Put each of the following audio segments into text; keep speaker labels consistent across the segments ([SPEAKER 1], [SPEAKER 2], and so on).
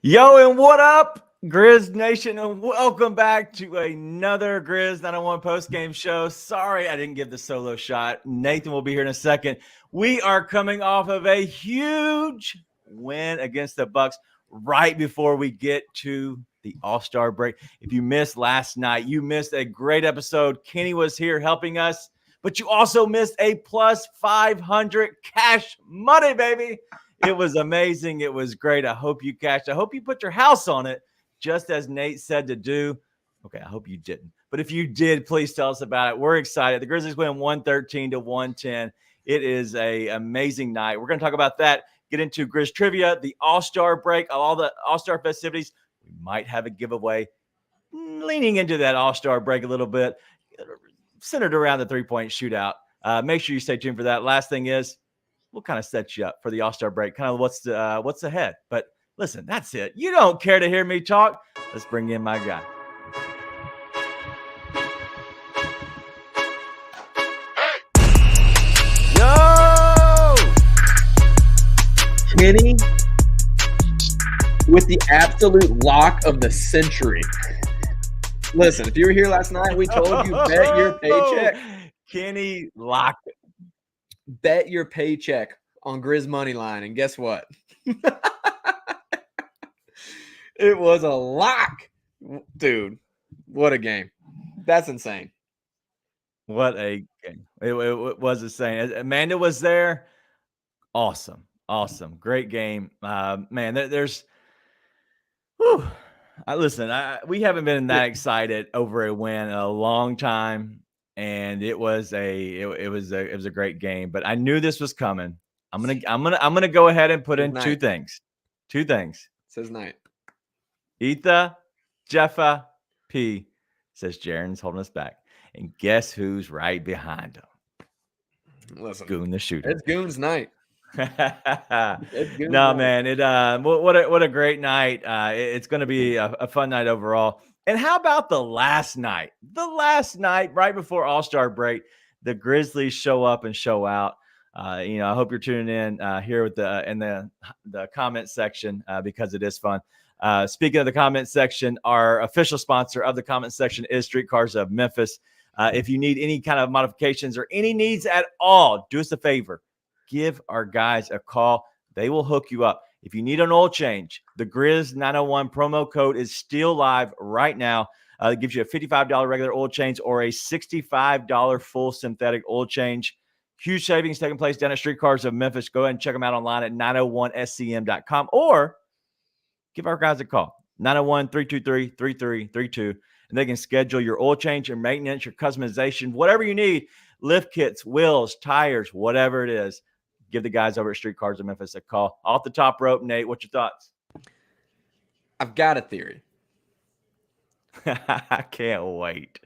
[SPEAKER 1] Yo, and what up, Grizz Nation, and welcome back to another Grizz 901 postgame show. Sorry I didn't give the solo shot. Nathan will be here in a second. We are coming off of a huge win against the Bucks right before we get to the All-Star break. If you missed last night, you missed a great episode. Kenny was here helping us, but you also missed a plus 500 cash money, baby. It was amazing. It was great. I hope you cashed. I hope you put your house on it, just as Nate said to do. Okay, I hope you didn't. But if you did, please tell us about it. We're excited. The Grizzlies win 113-110. It is an amazing night. We're going to talk about that, get into Grizz trivia, the All-Star break, all the All-Star festivities. We might have a giveaway leaning into that All-Star break a little bit, centered around the three-point shootout. Make sure you stay tuned for that. Last thing is, we'll kind of set you up for the All-Star break, kind of what's ahead. But listen, that's it. You don't care to hear me talk. Let's bring in my guy. Yo!
[SPEAKER 2] Kenny with the absolute lock of the century. Listen, if you were here last night, we told you bet your paycheck.
[SPEAKER 1] Kenny locked it.
[SPEAKER 2] Bet your paycheck on Grizz money line, and guess what? It was a lock, dude. What a game! That's insane.
[SPEAKER 1] What a game! It was insane. Amanda was there. Awesome, great game, man. There's, whew. We haven't been that excited over a win in a long time. And it was a great game, but I knew this was coming. I'm gonna go ahead and put in two things.
[SPEAKER 2] Says night.
[SPEAKER 1] Etha, Jeffa, P says Jaren's holding us back, and guess who's right behind him?
[SPEAKER 2] Listen,
[SPEAKER 1] Goon the shooter.
[SPEAKER 2] It's Goon's night.
[SPEAKER 1] No, man. What a great night. It's going to be a fun night overall. And how about the last night? The last night, right before All-Star break, the Grizzlies show up and show out. I hope you're tuning in here with in the comment section because it is fun. Speaking of the comment section, our official sponsor of the comment section is Streetcars of Memphis. If you need any kind of modifications or any needs at all, do us a favor. Give our guys a call. They will hook you up. If you need an oil change, the Grizz 901 promo code is still live right now. It gives you a $55 regular oil change or a $65 full synthetic oil change. Huge savings taking place down at Streetcars of Memphis. Go ahead and check them out online at 901scm.com or give our guys a call, 901-323-3332, and they can schedule your oil change, your maintenance, your customization, whatever you need, lift kits, wheels, tires, whatever it is. Give the guys over at Streetcars of Memphis a call. Off the top rope, Nate, what's your thoughts?
[SPEAKER 2] I've got a theory.
[SPEAKER 1] I can't wait.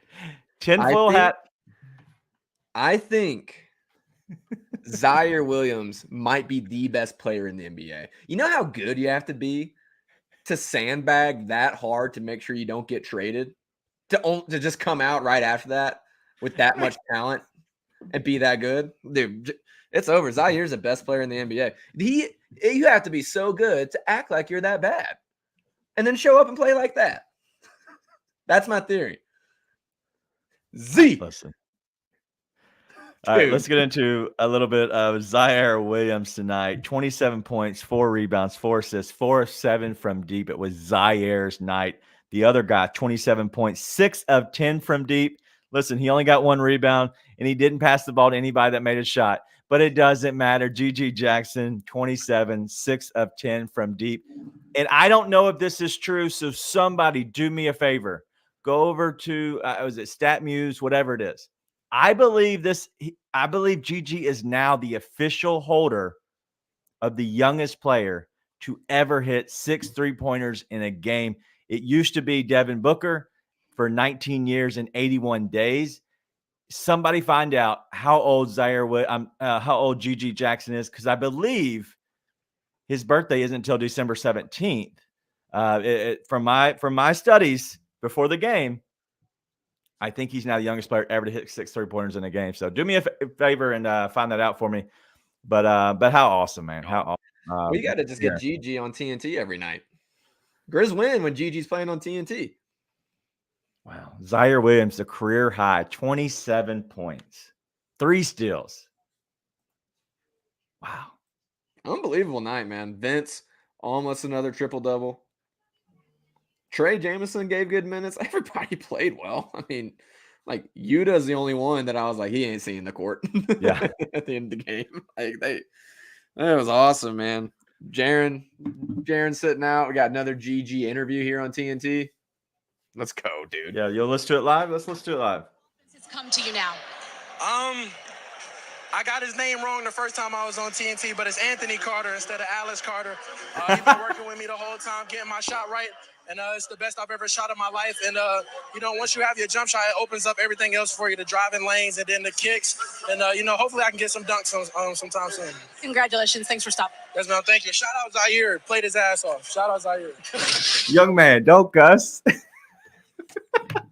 [SPEAKER 1] Tinfoil hat.
[SPEAKER 2] I think Ziaire Williams might be the best player in the NBA. You know how good you have to be to sandbag that hard to make sure you don't get traded? To just come out right after that with that much talent and be that good? Dude, it's over. Zaire's the best player in the NBA. You have to be so good to act like you're that bad and then show up and play like that. That's my theory.
[SPEAKER 1] Listen. All right, let's get into a little bit of Ziaire Williams tonight. 27 points, 4 rebounds, 4 assists, 4 of 7 from deep. It was Zaire's night. The other guy, 27 points, 6 of 10 from deep. Listen, he only got 1 rebound, and he didn't pass the ball to anybody that made a shot. But it doesn't matter. GG Jackson, 27, 6 of 10 from deep. And I don't know if this is true, so somebody do me a favor. Go over to, was it StatMuse, whatever it is. I believe GG is now the official holder of the youngest player to ever hit 6 3-pointers in a game. It used to be Devin Booker for 19 years and 81 days. Somebody find out how old how old GG Jackson is, because I believe his birthday isn't until December 17th. From my studies before the game, I think he's now the youngest player ever to hit 6 3-pointers in a game. So do me a favor and find that out for me. But how awesome, man! How awesome.
[SPEAKER 2] We got to just get GG on TNT every night. Grizz win when Gigi's playing on TNT.
[SPEAKER 1] Wow. Ziaire Williams, the career high, 27 points, 3 steals. Wow.
[SPEAKER 2] Unbelievable night, man. Vince, almost another triple-double. Trey Jameson gave good minutes. Everybody played well. I mean, like, Utah's the only one that I was like, he ain't seeing the court.
[SPEAKER 1] Yeah.
[SPEAKER 2] At the end of the game. Like, that was awesome, man. Jaren sitting out. We got another GG interview here on TNT. Let's go, dude.
[SPEAKER 1] Yeah, you'll listen to it live? Let's listen to it live.
[SPEAKER 3] It's come to you now.
[SPEAKER 4] I got his name wrong the first time I was on TNT, but it's Anthony Carter instead of Alice Carter. He's been working with me the whole time, getting my shot right, and it's the best I've ever shot in my life. And, once you have your jump shot, it opens up everything else for you, the driving lanes and then the kicks. And, hopefully I can get some dunks sometime soon.
[SPEAKER 3] Congratulations. Thanks for stopping.
[SPEAKER 4] Yes, man. Thank you. Shout out Ziaire. Played his ass off. Shout out Ziaire.
[SPEAKER 1] Young man, don't cuss.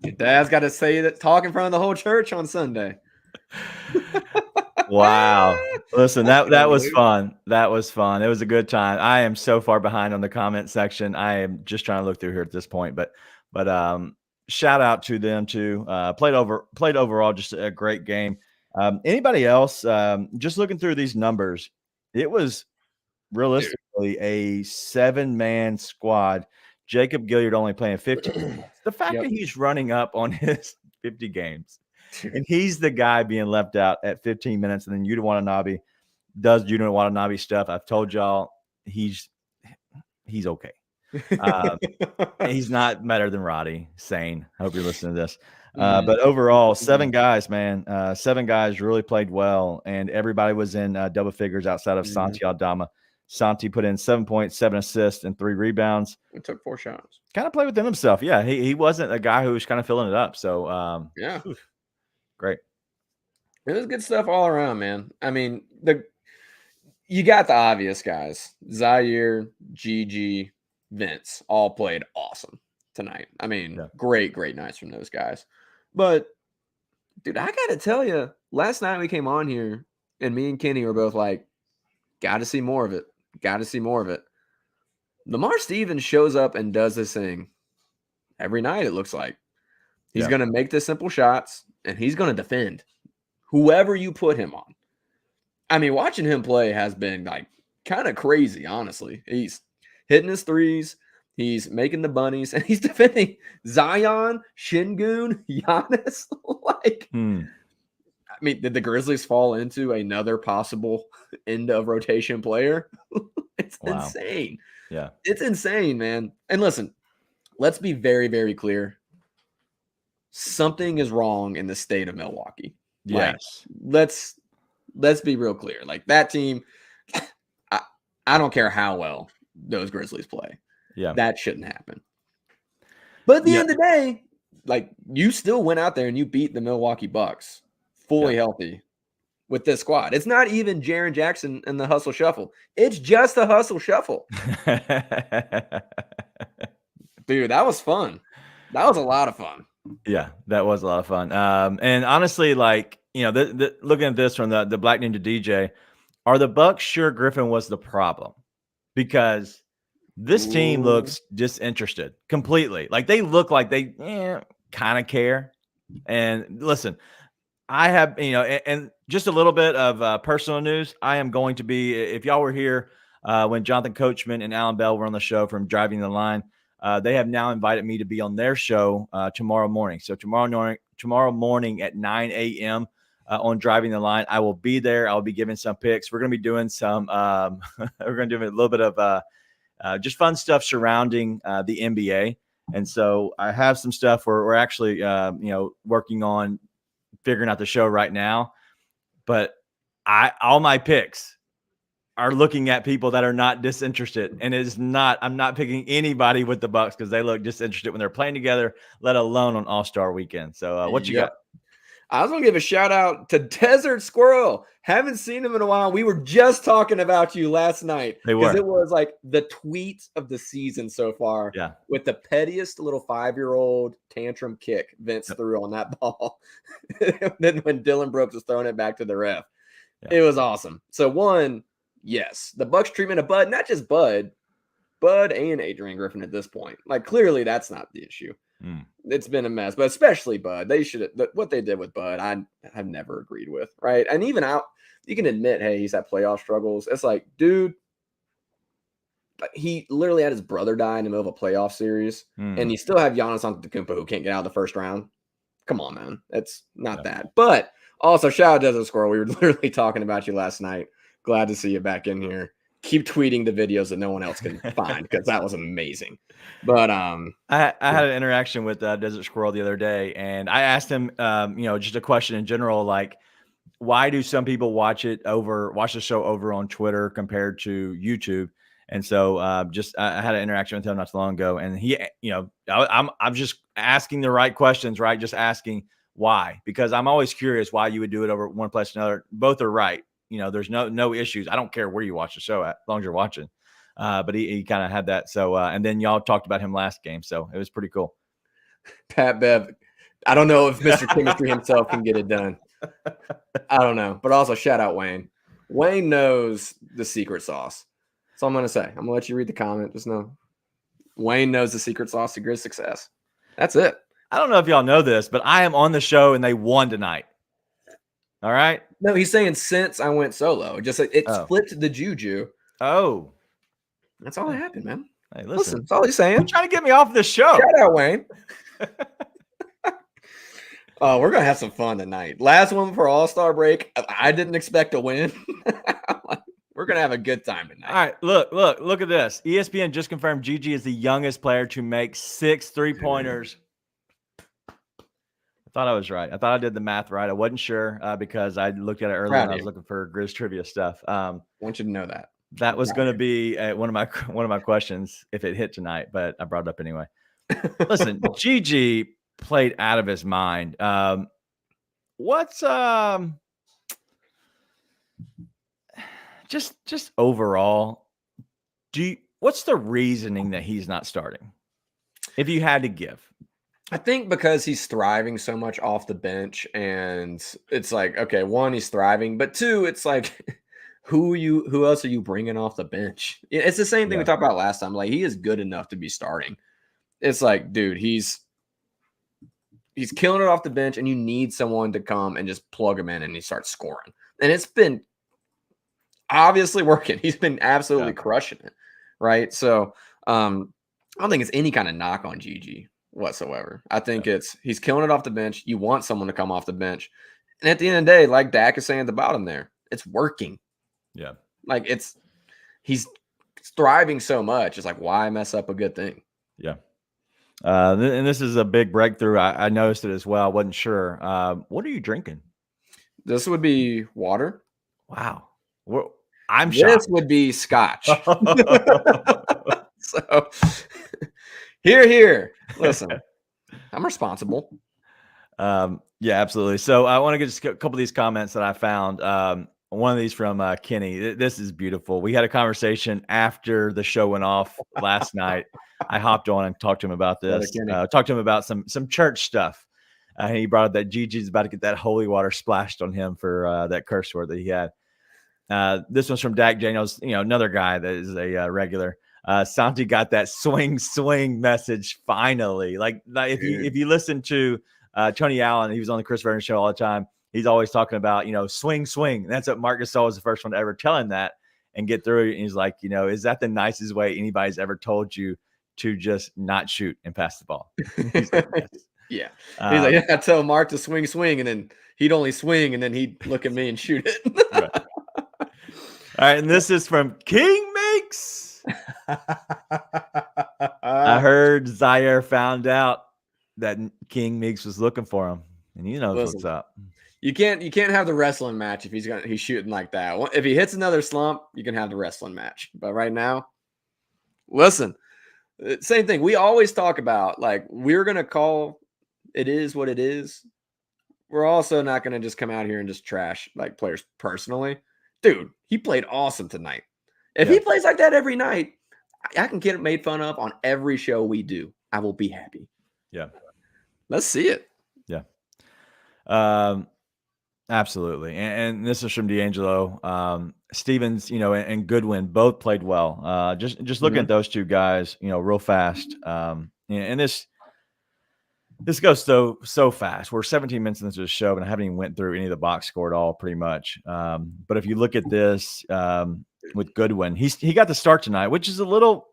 [SPEAKER 2] Your dad's got to say that, talk in front of the whole church on Sunday.
[SPEAKER 1] Wow. Listen, that was fun. That was fun. It was a good time. I am so far behind on the comment section. I am just trying to look through here at this point, but shout out to them too. Played overall just a great game. Anybody else just looking through these numbers, it was realistically a 7-man squad. Jacob Gilliard only playing 50. The fact that he's running up on his 50 games. And he's the guy being left out at 15 minutes. And then Yuta Watanabe does Yuta Watanabe stuff. I've told y'all he's okay. He's not better than Roddy. Sane. I hope you're listening to this. But overall, 7 guys, man. 7 guys really played well. And everybody was in double figures outside of Santi Aldama. Santi put in 7 points, 7 assists, and 3 rebounds.
[SPEAKER 2] He took 4 shots.
[SPEAKER 1] Kind of played within himself. Yeah, he wasn't a guy who was kind of filling it up. So,
[SPEAKER 2] yeah.
[SPEAKER 1] Great.
[SPEAKER 2] It was good stuff all around, man. I mean, you got the obvious guys. Ziaire, Gigi, Vince all played awesome tonight. I mean, great nights from those guys. But, dude, I got to tell you, last night we came on here and me and Kenny were both like, got to see more of it. Got to see more of it. Lamar Stevens shows up and does this thing every night, it looks like. He's going to make the simple shots, and he's going to defend whoever you put him on. I mean, watching him play has been like kind of crazy, honestly. He's hitting his threes, he's making the bunnies, and he's defending Zion, Şengün, Giannis. I mean, did the Grizzlies fall into another possible end of rotation player? It's insane.
[SPEAKER 1] Yeah.
[SPEAKER 2] It's insane, man. And listen, let's be very, very clear. Something is wrong in the state of Milwaukee.
[SPEAKER 1] Yes.
[SPEAKER 2] Like, let's be real clear. Like, that team, I don't care how well those Grizzlies play.
[SPEAKER 1] Yeah.
[SPEAKER 2] That shouldn't happen. But at the end of the day, like, you still went out there and you beat the Milwaukee Bucks fully healthy with this squad. It's not even Jaren Jackson and the hustle shuffle. It's just the hustle shuffle. Dude, that was fun. That was a lot of fun.
[SPEAKER 1] Yeah, that was a lot of fun. And honestly, like, looking at this from the Black Ninja DJ, are the Bucks sure Griffin was the problem? Because this team looks disinterested completely. Like, they look like they kind of care. And listen, I have, and just a little bit of personal news. I am going to be, if y'all were here when Jonathan Coachman and Alan Bell were on the show from Driving the Line, they have now invited me to be on their show tomorrow morning. So tomorrow morning at 9 a.m. On Driving the Line, I will be there. I'll be giving some picks. We're going to be doing some, we're going to do a little bit of just fun stuff surrounding the NBA. And so I have some stuff where we're actually, working on figuring out the show right now. But all my picks are looking at people that are not disinterested. And I'm not picking anybody with the Bucks because they look disinterested when they're playing together, let alone on All-Star Weekend. So what you got?
[SPEAKER 2] I was going to give a shout out to Desert Squirrel. Haven't seen him in a while. We were just talking about you last night. Because it was like the tweet of the season so far.
[SPEAKER 1] Yeah. With
[SPEAKER 2] the pettiest little 5-year-old tantrum kick Vince threw on that ball. Then when Dylan Brooks was throwing it back to the ref. Yeah. It was awesome. So one, yes, the Bucks treatment of Bud, not just Bud, Bud and Adrian Griffin at this point. Like, clearly that's not the issue.
[SPEAKER 1] Mm.
[SPEAKER 2] It's been a mess, but especially Bud. They should what they did with Bud, I have never agreed with, right? And even you can admit, hey, he's had playoff struggles. It's like, dude, he literally had his brother die in the middle of a playoff series, and you still have Giannis Antetokounmpo who can't get out of the first round. Come on, man. It's not that. But also, shout out Desert Squirrel. We were literally talking about you last night. Glad to see you back in here. Keep tweeting the videos that no one else can find because that was amazing. But
[SPEAKER 1] I had an interaction with Desert Squirrel the other day, and I asked him, just a question in general, like, why do some people watch the show over on Twitter compared to YouTube? And so I had an interaction with him not too long ago, and he, I'm just asking the right questions, right? Just asking why, because I'm always curious why you would do it over one place or another. Both are right. There's no issues. I don't care where you watch the show at, as long as you're watching. But he kind of had that. So, and then y'all talked about him last game. So it was pretty cool.
[SPEAKER 2] Pat Bev, I don't know if Mr. Chemistry himself can get it done. I don't know. But also shout out Wayne. Wayne knows the secret sauce. That's all I'm going to say. I'm going to let you read the comment. Just know Wayne knows the secret sauce to Grizz success. That's it.
[SPEAKER 1] I don't know if y'all know this, but I am on the show and they won tonight. All right.
[SPEAKER 2] No, he's saying since I went solo, just it flipped the juju.
[SPEAKER 1] Oh,
[SPEAKER 2] that's all that happened, man.
[SPEAKER 1] Hey, listen,
[SPEAKER 2] that's all he's saying.
[SPEAKER 1] You're trying to get me off this show.
[SPEAKER 2] Shout out, Wayne. Oh, we're gonna have some fun tonight. Last one for All-Star break. I didn't expect a win. We're gonna have a good time tonight.
[SPEAKER 1] All right, look at this. ESPN just confirmed Gigi is the youngest player to make 6 3-pointers. I thought I was right. I thought I did the math right. I wasn't sure because I looked at it earlier and I was looking for Grizz trivia stuff.
[SPEAKER 2] I want you to know that.
[SPEAKER 1] That was going to be one of my questions if it hit tonight, but I brought it up anyway. Listen, Gigi played out of his mind. What's just overall? What's the reasoning that he's not starting? If you had to give.
[SPEAKER 2] I think because he's thriving so much off the bench, and it's like, okay, one, he's thriving, but two, it's like, who else are you bringing off the bench? It's the same thing we talked about last time. Like, he is good enough to be starting. It's like, dude, he's killing it off the bench, and you need someone to come and just plug him in and he starts scoring. And it's been obviously working. He's been absolutely crushing it, right? So I don't think it's any kind of knock on Gigi whatsoever. I think he's killing it off the bench. You want someone to come off the bench. And at the end of the day, like Dak is saying at the bottom there, it's working.
[SPEAKER 1] Yeah.
[SPEAKER 2] Like he's thriving so much. It's like, why mess up a good thing?
[SPEAKER 1] Yeah. And this is a big breakthrough. I noticed it as well. I wasn't sure. What are you drinking?
[SPEAKER 2] This would be water.
[SPEAKER 1] Wow. I'm shocked.
[SPEAKER 2] This would be scotch. So here. Listen, I'm responsible.
[SPEAKER 1] Yeah, absolutely. So I want to get just a couple of these comments that I found. One of these from Kenny. This is beautiful. We had a conversation after the show went off last night. I hopped on and talked to him about this. Talked to him about some church stuff. He brought up that Gigi's about to get that holy water splashed on him for that curse word that he had. This one's from Dak Daniels, another guy that is a regular. Santi got that swing message finally. Like if you listen to Tony Allen, he was on the Chris Vernon show all the time. He's always talking about, swing. And that's what Marc Gasol was the first one to ever tell him that and get through it. And he's like, is that the nicest way anybody's ever told you to just not shoot and pass the ball? He's like, yes.
[SPEAKER 2] Yeah. He's like, I tell Mark to swing, and then he'd only swing, and then he'd look at me and shoot it.
[SPEAKER 1] Right. All right, and this is from King Makes. I heard Ziaire found out that King Meeks was looking for him, and he knows what's up.
[SPEAKER 2] You can't have the wrestling match if he's shooting like that. If he hits another slump, you can have the wrestling match. But right now, listen, same thing. We always talk about, like, we're gonna call it is what it is. We're also not gonna just come out here and just trash like players personally. Dude, he played awesome tonight. If he plays like that every night, I can get made fun of on every show we do. I will be happy.
[SPEAKER 1] Yeah.
[SPEAKER 2] Let's see it.
[SPEAKER 1] Yeah. All Absolutely. And this is from D'Angelo. Stevens, and Goodwin both played well. Just looking at those two guys, real fast. And this goes so fast. We're 17 minutes into the show, and I haven't even went through any of the box score at all, pretty much. But if you look at this with Goodwin, he got the start tonight, which is a little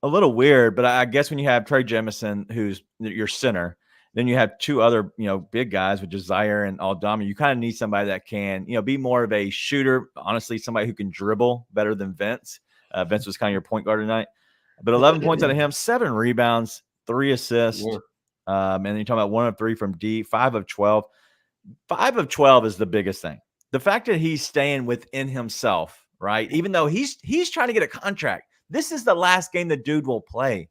[SPEAKER 1] weird. But I guess when you have Trey Jemison, who's your center, then you have two other big guys, which is Ziaire and Aldama. You kind of need somebody that can be more of a shooter. Honestly, somebody who can dribble better than Vince. Vince was kind of your point guard tonight. But 11 points out of him, 7 rebounds, 3 assists.
[SPEAKER 2] Yeah.
[SPEAKER 1] And then you're talking about 1 of 3 from D, 5 of 12. 5 of 12 is the biggest thing. The fact that he's staying within himself, right? Even though he's trying to get a contract. This is the last game the dude will play.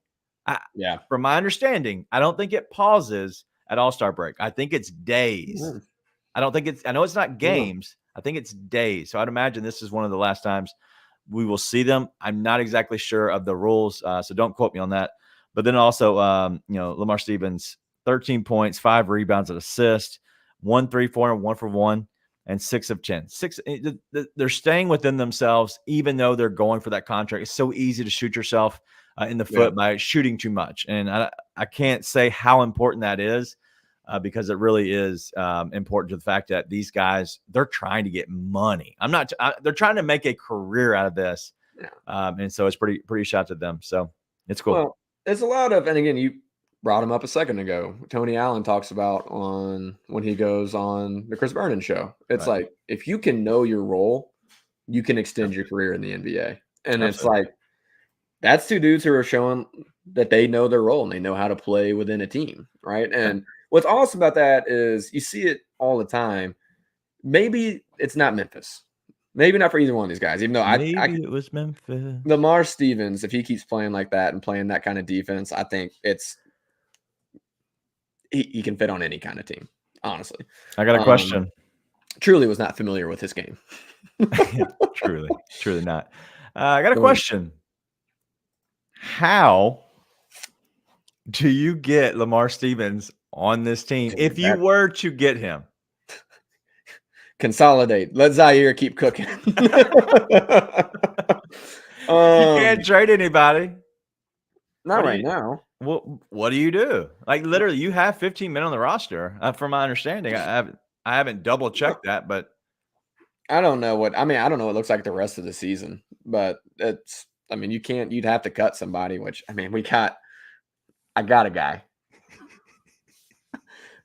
[SPEAKER 1] From my understanding, I don't think it pauses at All-Star break. I think it's days. I know it's not games. I think it's days. So I'd imagine this is one of the last times we will see them. I'm not exactly sure of the rules, so don't quote me on that. But then also, Lamar Stevens, 13 points, 5 rebounds, an assist, 1 3-pointer, 1 for 1, and 6 of 10. They're staying within themselves, even though they're going for that contract. It's so easy to shoot yourself in the foot by shooting too much. And I can't say how important that is because it really is important to the fact that these guys, they're trying to get money. They're trying to make a career out of this. And so it's pretty shout to them. So it's cool.
[SPEAKER 2] Well, it's a lot of, and again, you brought him up a second ago. Tony Allen talks about when he goes on the Chris Vernon show. It's like, if you can know your role, you can extend your career in the NBA. And it's like, that's 2 dudes who are showing that they know their role and they know how to play within a team, right? And what's awesome about that is you see it all the time. Maybe it's not Memphis. Maybe not for either one of these guys, even though
[SPEAKER 1] it was Memphis.
[SPEAKER 2] Lamar Stevens, if he keeps playing like that and playing that kind of defense, I think he can fit on any kind of team, honestly.
[SPEAKER 1] I got a question.
[SPEAKER 2] Truly was not familiar with his game.
[SPEAKER 1] Truly not. I got a question. How do you get Lamar Stevens on this team if you were to get him?
[SPEAKER 2] Consolidate. Let Ziaire keep cooking.
[SPEAKER 1] You can't trade anybody.
[SPEAKER 2] Not right now.
[SPEAKER 1] What do you do? Like, literally, you have 15 men on the roster, from my understanding. I haven't double checked that, but
[SPEAKER 2] I don't know what it looks like the rest of the season, but you'd have to cut somebody, which, I got a guy.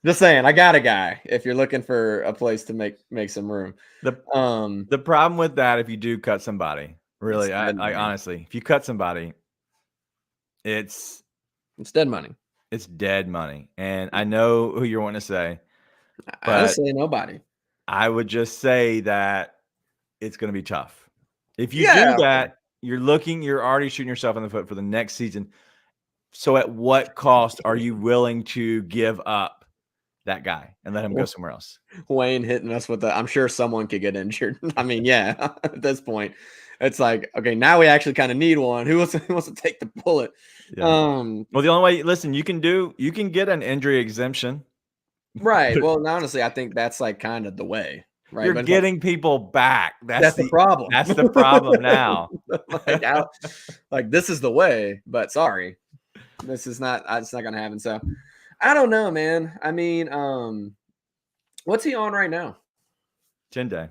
[SPEAKER 2] Just saying, I got a guy. If you're looking for a place to make some room,
[SPEAKER 1] the problem with that, if you do cut somebody, really, honestly, if you cut somebody, it's
[SPEAKER 2] dead money.
[SPEAKER 1] It's dead money, and I know who you're wanting to say.
[SPEAKER 2] But I don't say nobody.
[SPEAKER 1] I would just say that it's going to be tough. If you do that, you're already shooting yourself in the foot for the next season. So at what cost are you willing to give up that guy and let him go somewhere else?
[SPEAKER 2] Wayne hitting us with I'm sure someone could get injured. At this point, it's like, okay, now we actually kind of need one. Who wants to take the bullet?
[SPEAKER 1] Yeah. Well, the only way, listen, you can get an injury exemption.
[SPEAKER 2] Right. Well, honestly, I think that's like kind of the way. Right.
[SPEAKER 1] You're getting people back.
[SPEAKER 2] That's the problem.
[SPEAKER 1] That's the problem now.
[SPEAKER 2] This is the way, but sorry, this is not. It's not going to happen. So, I don't know, man. What's he on right now?
[SPEAKER 1] 10-day.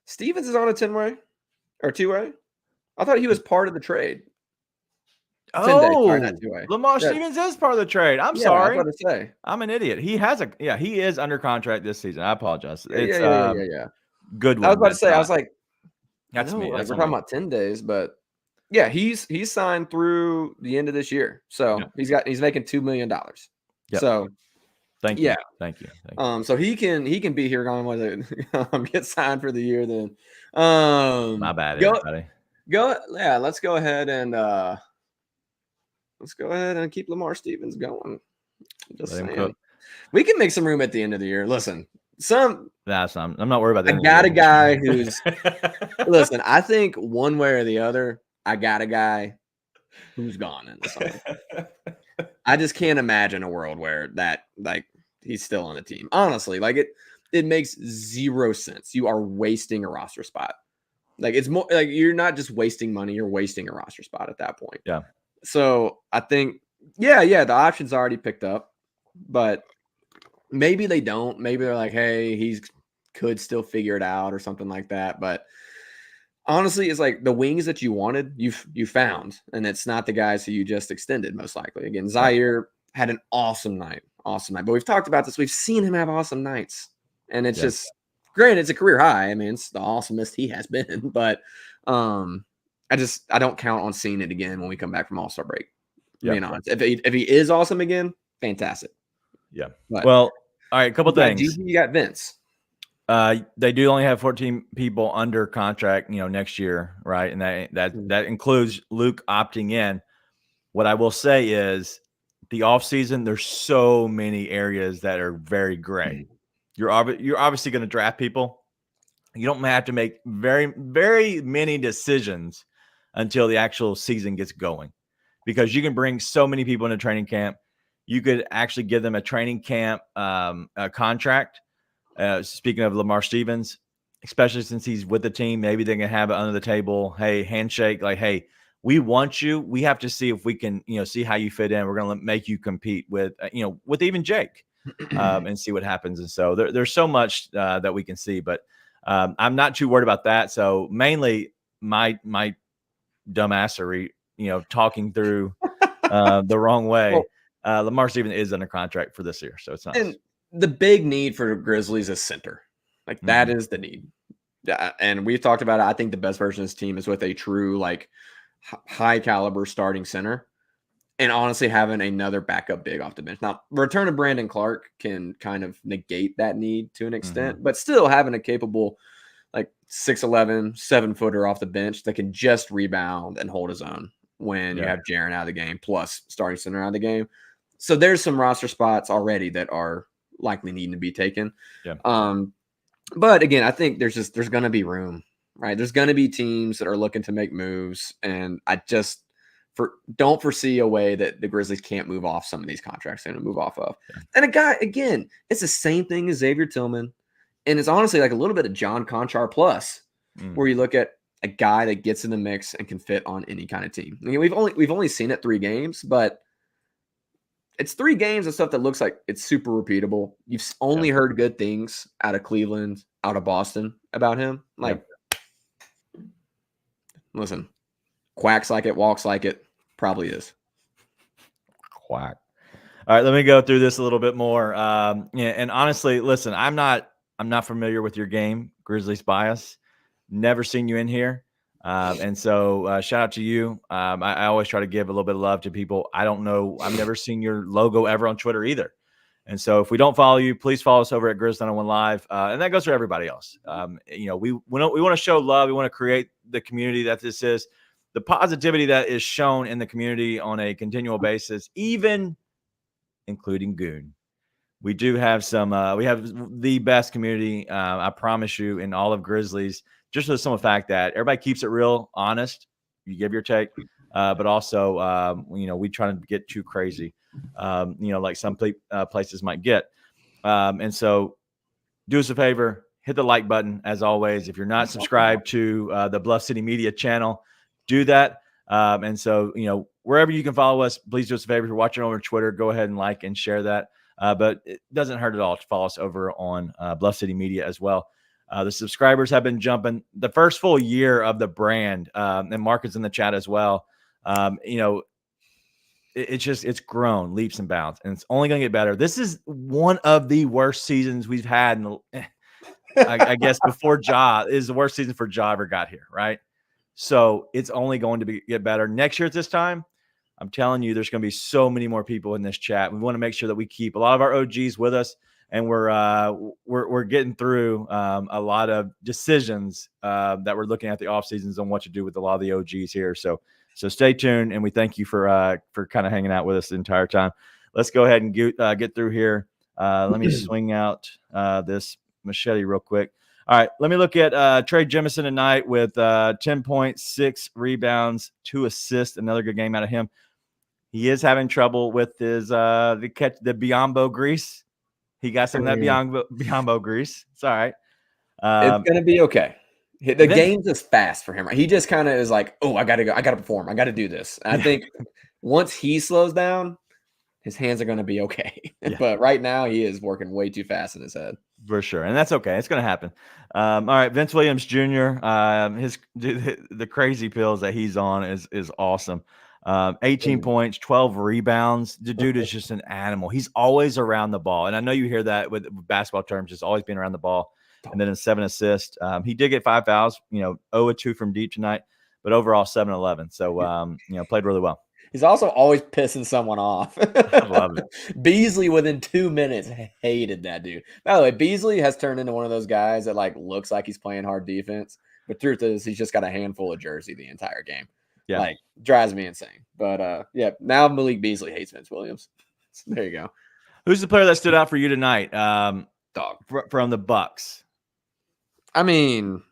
[SPEAKER 2] Stevens is on a 10-way or 2-way. I thought he was part of the trade.
[SPEAKER 1] Lamar Stevens is part of the trade. I'm sorry.
[SPEAKER 2] I was about to say.
[SPEAKER 1] I'm an idiot. He is under contract this season. I apologize.
[SPEAKER 2] Yeah.
[SPEAKER 1] Good one.
[SPEAKER 2] I was about to say, I was like,
[SPEAKER 1] that's me.
[SPEAKER 2] We're talking about 10 days, but yeah, he's signed through the end of this year. So he's making $2 million.
[SPEAKER 1] Yep.
[SPEAKER 2] So
[SPEAKER 1] thank you. Thank you.
[SPEAKER 2] So he can be here going with it. Get signed for the year then.
[SPEAKER 1] My bad, everybody.
[SPEAKER 2] Let's go ahead and keep Lamar Stevens going. Just saying. We can make some room at the end of the year. Listen, I'm
[SPEAKER 1] not worried about that.
[SPEAKER 2] I got a guy who's listen, I think one way or the other, I got a guy who's gone in the summer. I just can't imagine a world where that he's still on the team. Honestly, It makes zero sense. You are wasting a roster spot. Like it's more like you're not just wasting money, you're wasting a roster spot at that point.
[SPEAKER 1] Yeah.
[SPEAKER 2] So I think, the option's already picked up, but maybe they don't. Maybe they're like, hey, he could still figure it out or something like that. But honestly, it's like the wings that you wanted, you found, and it's not the guys who you just extended, most likely. Again, Ziaire had an awesome night. But we've talked about this. We've seen him have awesome nights, and it's just, granted, it's a career high. I mean, it's the awesomest he has been, but I don't count on seeing it again when we come back from All-Star break. Being honest, if he is awesome again, fantastic.
[SPEAKER 1] Yeah.
[SPEAKER 2] But,
[SPEAKER 1] well, all right, a couple things.
[SPEAKER 2] You got Vince.
[SPEAKER 1] They do only have 14 people under contract, next year, right? And that includes Luke opting in. What I will say is the offseason, there's so many areas that are very gray. You're obviously going to draft people. You don't have to make very, very many decisions until the actual season gets going, because you can bring so many people into training camp. You could actually give them a training camp contract. Speaking of Lamar Stevens, especially since he's with the team, maybe they can have it under the table. Hey, handshake, like, hey, we want you. We have to see if we can, see how you fit in. We're going to make you compete with, with even Jake and see what happens. And so there's so much that we can see, but I'm not too worried about that. So mainly my dumbassery, talking through the wrong way. Lamar Stevens is under contract for this year, so it's not.
[SPEAKER 2] And the big need for Grizzlies is center. Like that is the need. And we've talked about it. I think the best version of this team is with a true, like, high caliber starting center, and honestly having another backup big off the bench. Now, return of Brandon Clark can kind of negate that need to an extent, but still having a capable, like, 6'11", 7-footer off the bench that can just rebound and hold his own when you have Jaren out of the game, plus starting center out of the game. So there's some roster spots already that are likely needing to be taken. But again, I think there's going to be room, right? There's going to be teams that are looking to make moves, and I just don't foresee a way that the Grizzlies can't move off some of these contracts they're going to move off of. And a guy, again, it's the same thing as Xavier Tillman, and it's honestly like a little bit of John Conchar plus, where you look at a guy that gets in the mix and can fit on any kind of team. I mean, we've only seen it 3 games, but it's 3 games of stuff that looks like it's super repeatable. You've only heard good things out of Cleveland, out of Boston about him. Like, listen, quacks like it, walks like it, probably is.
[SPEAKER 1] Quack. All right, let me go through this a little bit more. And honestly, listen, I'm not familiar with your game, Grizzlies bias. Never seen you in here. And so shout out to you. I always try to give a little bit of love to people. I don't know. I've never seen your logo ever on Twitter either. And so if we don't follow you, please follow us over at Grizz 901 Live. And that goes for everybody else. We want to show love. We want to create the community that this is, the positivity that is shown in the community on a continual basis, even including Goon. We do have we have the best community, I promise you, in all of Grizzlies. Just for the simple fact that everybody keeps it real, honest. You give your take, but also, we try to get too crazy, like some places might get. And so do us a favor, hit the like button, as always. If you're not subscribed to the Bluff City Media channel, do that. And so, wherever you can follow us, please do us a favor. If you're watching over Twitter, go ahead and like and share that. But it doesn't hurt at all to follow us over on Bluff City Media as well. The subscribers have been jumping the first full year of the brand, and Mark is in the chat as well. It's grown leaps and bounds, and it's only going to get better. This is one of the worst seasons we've had. I guess before Ja is the worst season for Ja ever got here, right? So it's only going to get better next year at this time. I'm telling you, there's going to be so many more people in this chat. We want to make sure that we keep a lot of our OGs with us. And we're getting through a lot of decisions that we're looking at the off seasons on what to do with a lot of the OGs here. So stay tuned, and we thank you for kind of hanging out with us the entire time. Let's go ahead and get through here. Let me swing out this machete real quick. All right, let me look at Trey Jemison tonight with 10.6 rebounds, 2 assists. Another good game out of him. He is having trouble with his the Biombo grease. He got some of that Biombo grease. It's all right.
[SPEAKER 2] It's gonna be okay. The game's just fast for him. Right? He just kind of is like, oh, I gotta go. I gotta perform. I gotta do this. And I think once he slows down, his hands are gonna be okay. But right now, he is working way too fast in his head.
[SPEAKER 1] For sure, and that's okay. It's gonna happen. All right, Vince Williams Jr. The crazy pills that he's on is awesome. 18 points, 12 rebounds. The dude is just an animal. He's always around the ball, and I know you hear that with basketball terms, just always being around the ball. And then 7 assists. He did get 5 fouls. 0-2 from deep tonight, but overall 7-11. So played really well.
[SPEAKER 2] He's also always pissing someone off.
[SPEAKER 1] I love it.
[SPEAKER 2] Beasley within 2 minutes hated that dude. By the way, Beasley has turned into one of those guys that looks like he's playing hard defense, but truth is he's just got a handful of jersey the entire game. Yeah, drives me insane. But now Malik Beaslly hates Vince Williams. So there you go.
[SPEAKER 1] Who's the player that stood out for you tonight?
[SPEAKER 2] Dog
[SPEAKER 1] from the Bucks.
[SPEAKER 2] I mean,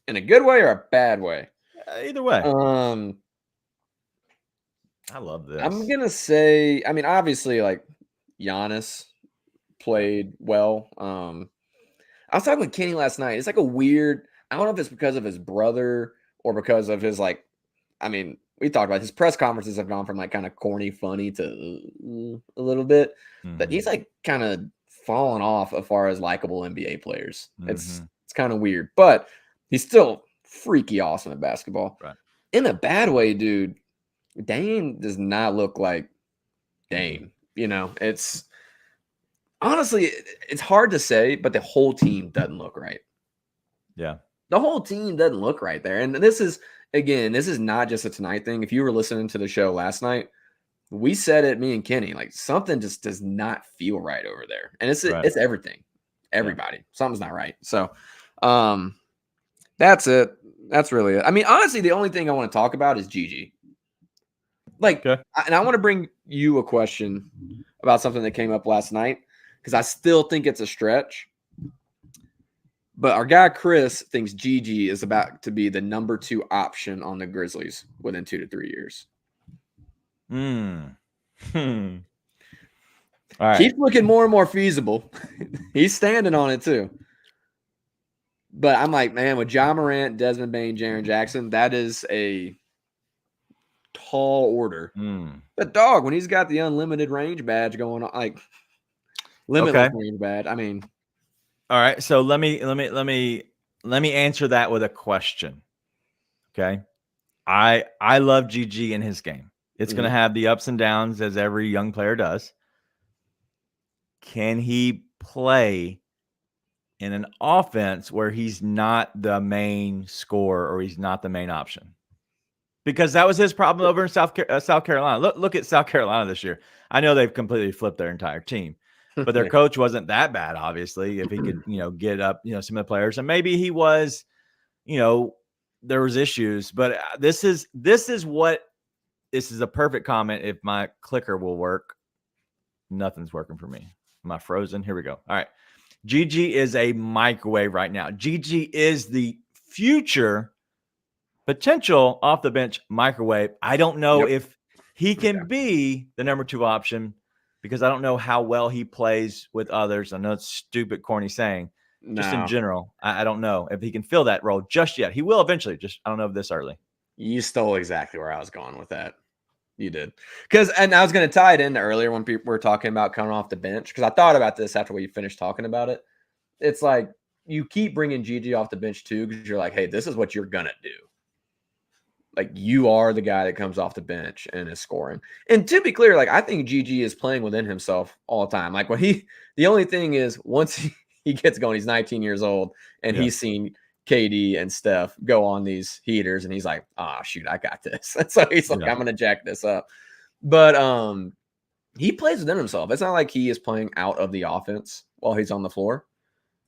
[SPEAKER 2] in a good way or a bad way?
[SPEAKER 1] Either way. I love this.
[SPEAKER 2] I'm going to say, I mean, obviously, Giannis played well. I was talking with Kenny last night. It's a weird, I don't know if it's because of his brother or because of his, we talked about his press conferences have gone from kind of corny, funny to a little bit. But he's kind of fallen off as far as likable NBA players. It's kind of weird, but he's still freaky awesome at basketball.
[SPEAKER 1] Right.
[SPEAKER 2] In a bad way, dude. Dame does not look like Dame. It's honestly, it's hard to say, but the whole team doesn't look right.
[SPEAKER 1] Yeah.
[SPEAKER 2] The whole team doesn't look right there. And this is not just a tonight thing. If you were listening to the show last night, we said it, me and Kenny, something just does not feel right over there. And it's everything. Everybody. Yeah. Something's not right. So that's it. That's really it. I mean, honestly, the only thing I want to talk about is Gigi. And I want to bring you a question about something that came up last night because I still think it's a stretch. But our guy Chris thinks Gigi is about to be the number 2 option on the Grizzlies within 2 to 3 years.
[SPEAKER 1] All right.
[SPEAKER 2] Keeps looking more and more feasible. He's standing on it too. But I'm like, man, with Ja Morant, Desmond Bane, Jaren Jackson, that is a tall order. But dog, when he's got the unlimited range badge going on, limitless range badge. I mean,
[SPEAKER 1] all right. So let me answer that with a question. Okay, I love GG in his game. It's going to have the ups and downs as every young player does. Can he play in an offense where he's not the main scorer or he's not the main option? Because that was his problem over in South Carolina. Look at South Carolina this year. I know they've completely flipped their entire team, but their coach wasn't that bad, obviously, if he could, get up, some of the players. And maybe he was, there was issues. But this is a perfect comment. If my clicker will work, nothing's working for me. Am I frozen? Here we go. All right. Gigi is a microwave right now. Gigi is the future potential off the bench microwave. I don't know if he can be the number 2 option because I don't know how well he plays with others. I know it's stupid, corny saying. Just in general, I don't know if he can fill that role just yet. He will eventually. Just I don't know if this early.
[SPEAKER 2] You stole exactly where I was going with that. You did. And I was going to tie it in earlier when people were talking about coming off the bench because I thought about this after we finished talking about it. It's like you keep bringing Gigi off the bench too because you're like, hey, this is what you're going to do. You are the guy that comes off the bench and is scoring. And to be clear, I think Gigi is playing within himself all the time. The only thing is once he gets going, he's 19 years old and he's seen KD and Steph go on these heaters and he's like, shoot, I got this. And so he's like, I'm going to jack this up. But he plays within himself. It's not like he is playing out of the offense while he's on the floor.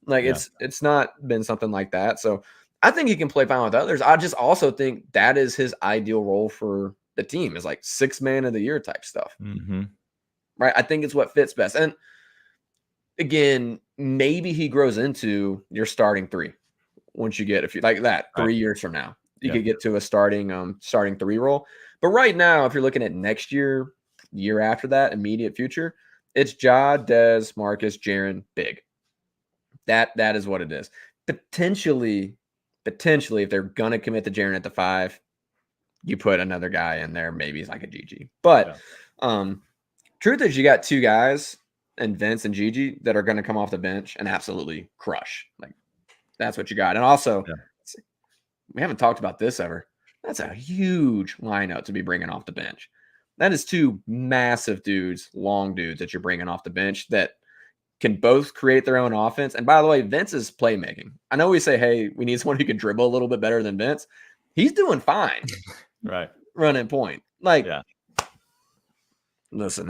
[SPEAKER 2] It's not been something like that. So I think he can play fine with others. I just also think that is his ideal role for the team is 6th man of the year type stuff. Right. I think it's what fits best. And again, maybe he grows into your starting 3 once you get, if you like that 3 years from now, you could get to a starting 3 role. But right now, if you're looking at next year after that, immediate future, It's Ja, Dez, Marcus, Jaren, big. That is what it is. Potentially, if they're gonna commit to Jaren at the 5, you put another guy in there. Maybe it's like a GG. But truth is, you got 2 guys and Vince and Gigi that are gonna come off the bench and absolutely crush. Like that's what you got. And also, we haven't talked about this ever. That's a huge lineup to be bringing off the bench. That is 2 massive dudes, long dudes that you're bringing off the bench that can both create their own offense. And by the way, Vince is playmaking. I know we say, hey, we need someone who can dribble a little bit better than Vince. He's doing fine.
[SPEAKER 1] Right.
[SPEAKER 2] Running point. Like, listen,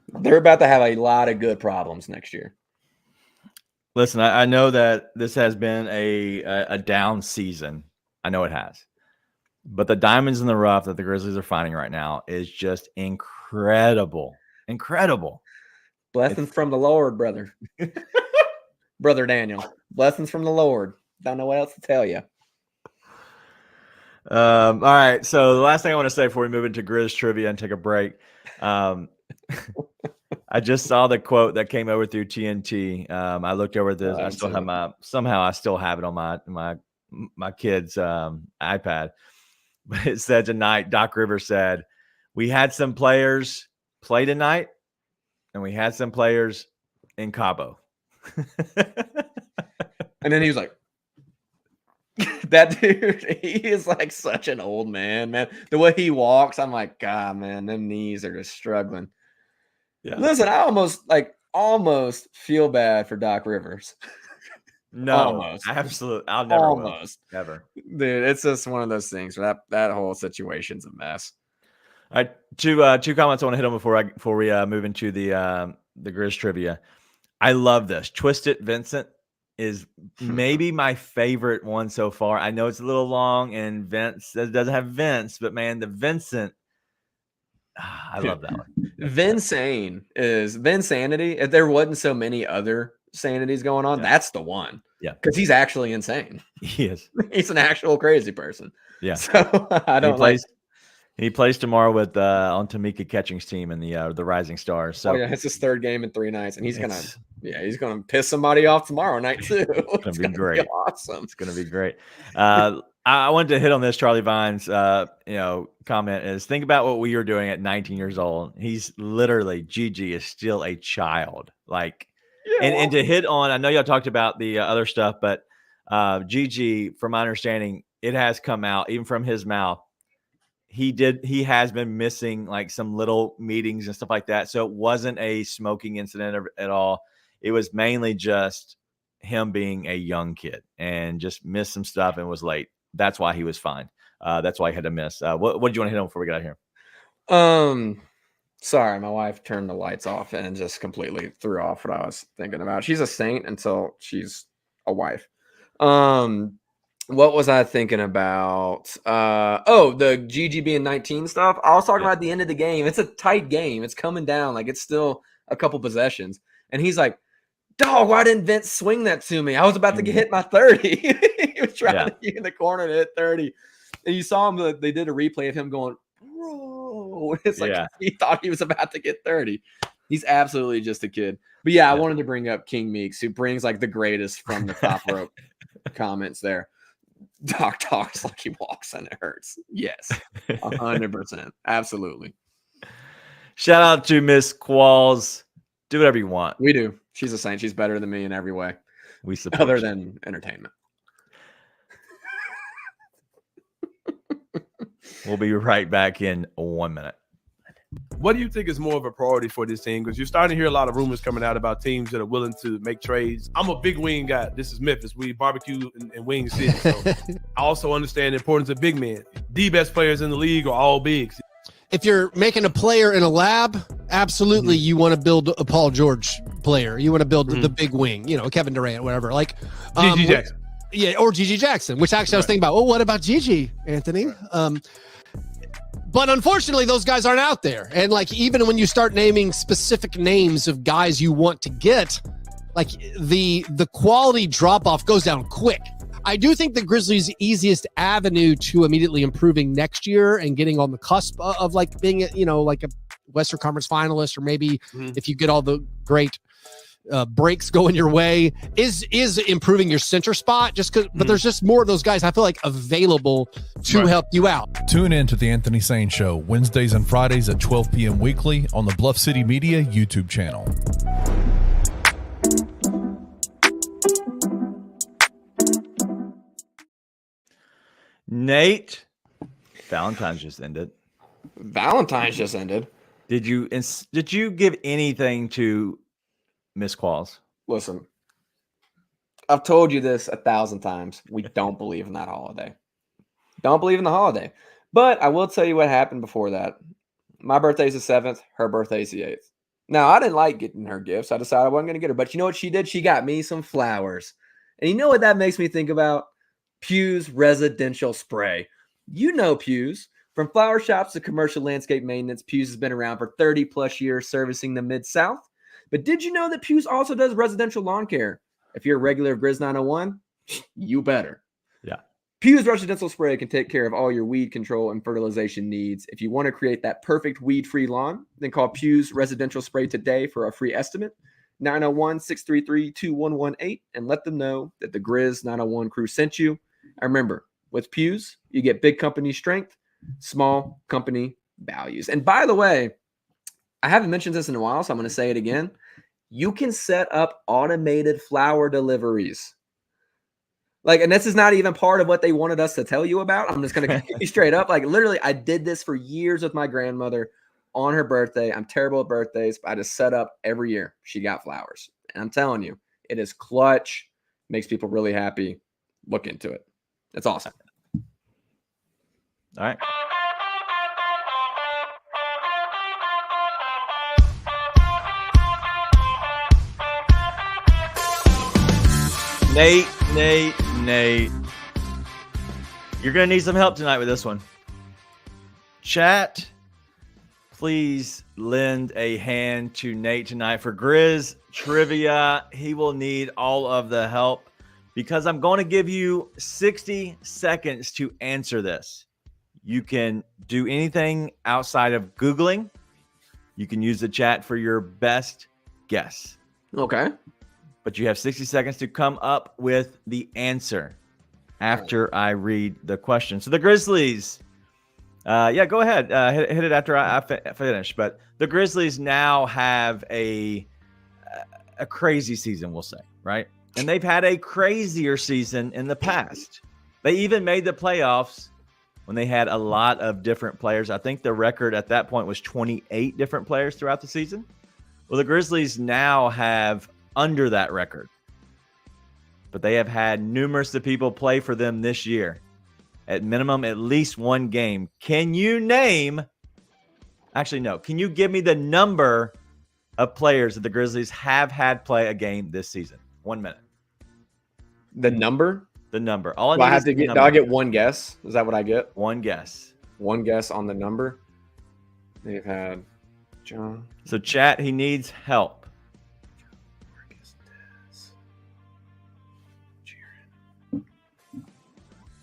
[SPEAKER 2] they're about to have a lot of good problems next year.
[SPEAKER 1] Listen, I know that this has been a down season. I know it has. But the diamonds in the rough that the Grizzlies are finding right now is just incredible. Incredible.
[SPEAKER 2] Blessings from the Lord, brother. Brother Daniel. Blessings from the Lord. Don't know what else to tell you.
[SPEAKER 1] All right. So the last thing I want to say before we move into Grizz trivia and take a break. I just saw the quote that came over through TNT. I looked over this. I still have I still have it on my kid's iPad. But it said tonight, Doc Rivers said, we had some players play tonight, and we had some players in Cabo.
[SPEAKER 2] And then he was like, that dude, he is like such an old man. The way he walks, I'm like, God, man, them knees are just struggling. Yeah. Listen, I almost feel bad for Doc Rivers.
[SPEAKER 1] No, almost. Absolutely. I'll never
[SPEAKER 2] almost
[SPEAKER 1] will. Never.
[SPEAKER 2] Dude, it's just one of those things where that whole situation's a mess.
[SPEAKER 1] All right, two comments I want to hit on before we move into the Grizz trivia. I love this. Twisted Vincent is maybe my favorite one so far. I know it's a little long, and Vince doesn't have Vince, but man, the Vincent, I love that one.
[SPEAKER 2] Vinsanity. If there wasn't so many other sanities going on, that's the one.
[SPEAKER 1] Yeah,
[SPEAKER 2] because he's actually insane.
[SPEAKER 1] He is.
[SPEAKER 2] He's an actual crazy person.
[SPEAKER 1] Yeah.
[SPEAKER 2] So I don't
[SPEAKER 1] He plays tomorrow with on Tamika Catching's team in the Rising Stars. So
[SPEAKER 2] it's his 3rd game in 3 nights, and he's gonna piss somebody off tomorrow night too.
[SPEAKER 1] It's gonna be great.
[SPEAKER 2] Awesome.
[SPEAKER 1] It's gonna be great. I wanted to hit on this. Charlie Vine's comment is, think about what we were doing at 19 years old. He's literally, Gigi is still a child. Like, and to hit on, I know y'all talked about the other stuff, but Gigi, from my understanding, it has come out even from his mouth. He has been missing like some little meetings and stuff like that. So it wasn't a smoking incident at all. It was mainly just him being a young kid and just missed some stuff and was late. That's why he was fine. That's why he had to miss. What did you want to hit on before we got here?
[SPEAKER 2] Sorry, my wife turned the lights off and just completely threw off what I was thinking about. She's a saint until she's a wife. What was I thinking about? The GG being 19 stuff. I was talking about the end of the game. It's a tight game. It's coming down. Like, it's still a couple possessions. And he's like, dog, why didn't Vince swing that to me? I was about to get hit my 30. He was trying to get in the corner to hit 30. And you saw him, they did a replay of him going, bro. It's like he thought he was about to get 30. He's absolutely just a kid. But I wanted to bring up King Meeks, who brings like the greatest from the top rope comments there. Doc talks like he walks and it hurts. Yes, 100%. Absolutely.
[SPEAKER 1] Shout out to Miss Qualls. Do whatever you want.
[SPEAKER 2] We do. She's a saint. She's better than me in every way.
[SPEAKER 1] We support
[SPEAKER 2] other than entertainment.
[SPEAKER 1] We'll be right back in 1 minute.
[SPEAKER 5] What do you think is more of a priority for this team? Because you're starting to hear a lot of rumors coming out about teams that are willing to make trades. I'm a big wing guy. This is Memphis. We barbecue in Wing City. So I also understand the importance of big men. The best players in the league are all bigs.
[SPEAKER 6] If you're making a player in a lab, absolutely you want to build a Paul George player. You want to build the big wing, Kevin Durant, whatever. Like
[SPEAKER 5] Gigi Jackson.
[SPEAKER 6] Yeah, or Gigi Jackson, which actually I was thinking about, what about Gigi, Anthony? But unfortunately, those guys aren't out there. And like, even when you start naming specific names of guys you want to get, like the quality drop off goes down quick. I do think the Grizzlies' easiest avenue to immediately improving next year and getting on the cusp of like being, like a Western Conference finalist, or maybe if you get all the great breaks going your way, is improving your center spot. But there's just more of those guys I feel like available to help you out.
[SPEAKER 7] Tune in to the Anthony Sane Show Wednesdays and Fridays at 12 p.m. weekly on the Bluff City Media YouTube channel.
[SPEAKER 1] Nate, Valentine's just ended. Did you give anything to Miss Qualls?
[SPEAKER 2] Listen, I've told you this 1,000 times. We don't believe in that holiday. Don't believe in the holiday. But I will tell you what happened before that. My birthday's the 7th. Her birthday's the 8th. Now, I didn't like getting her gifts. I decided I wasn't going to get her. But you know what she did? She got me some flowers. And you know what that makes me think about? Pew's residential spray. You know Pew's. From flower shops to commercial landscape maintenance, Pew's has been around for 30 plus years servicing the Mid-South. But did you know that Pew's also does residential lawn care? If you're a regular of Grizz 901, you better.
[SPEAKER 1] Yeah.
[SPEAKER 2] Pew's residential spray can take care of all your weed control and fertilization needs. If you want to create that perfect weed-free lawn, then call Pew's residential spray today for a free estimate. 901-633-2118, and let them know that the Grizz 901 crew sent you. And remember, with Pew's, you get big company strength, small company values. And by the way, I haven't mentioned this in a while, so I'm going to say it again. You can set up automated flower deliveries. And this is not even part of what they wanted us to tell you about. I'm just going to be straight up. Literally, I did this for years with my grandmother on her birthday. I'm terrible at birthdays, but I just set up every year. She got flowers. And I'm telling you, it is clutch. Makes people really happy. Look into it. It's awesome.
[SPEAKER 1] All right. Nate. You're going to need some help tonight with this one. Chat, please lend a hand to Nate tonight for Grizz trivia. He will need all of the help because I'm going to give you 60 seconds to answer this. You can do anything outside of Googling. You can use the chat for your best guess.
[SPEAKER 2] Okay.
[SPEAKER 1] But you have 60 seconds to come up with the answer after I read the question. So the Grizzlies, go ahead. Hit it after I finish. But the Grizzlies now have a crazy season, we'll say, right? And they've had a crazier season in the past. They even made the playoffs when they had a lot of different players. I think the record at that point was 28 different players throughout the season. Well, the Grizzlies now have under that record, but they have had numerous of people play for them this year. At minimum, at least one game. Can you name? Actually, no. Can you give me the number of players that the Grizzlies have had play a game this season? 1 minute.
[SPEAKER 2] The number?
[SPEAKER 1] The number. All
[SPEAKER 2] I have to get. Do I get one guess? Is that what I get?
[SPEAKER 1] One guess.
[SPEAKER 2] One guess on the number. They've had John.
[SPEAKER 1] So, chat, he needs help.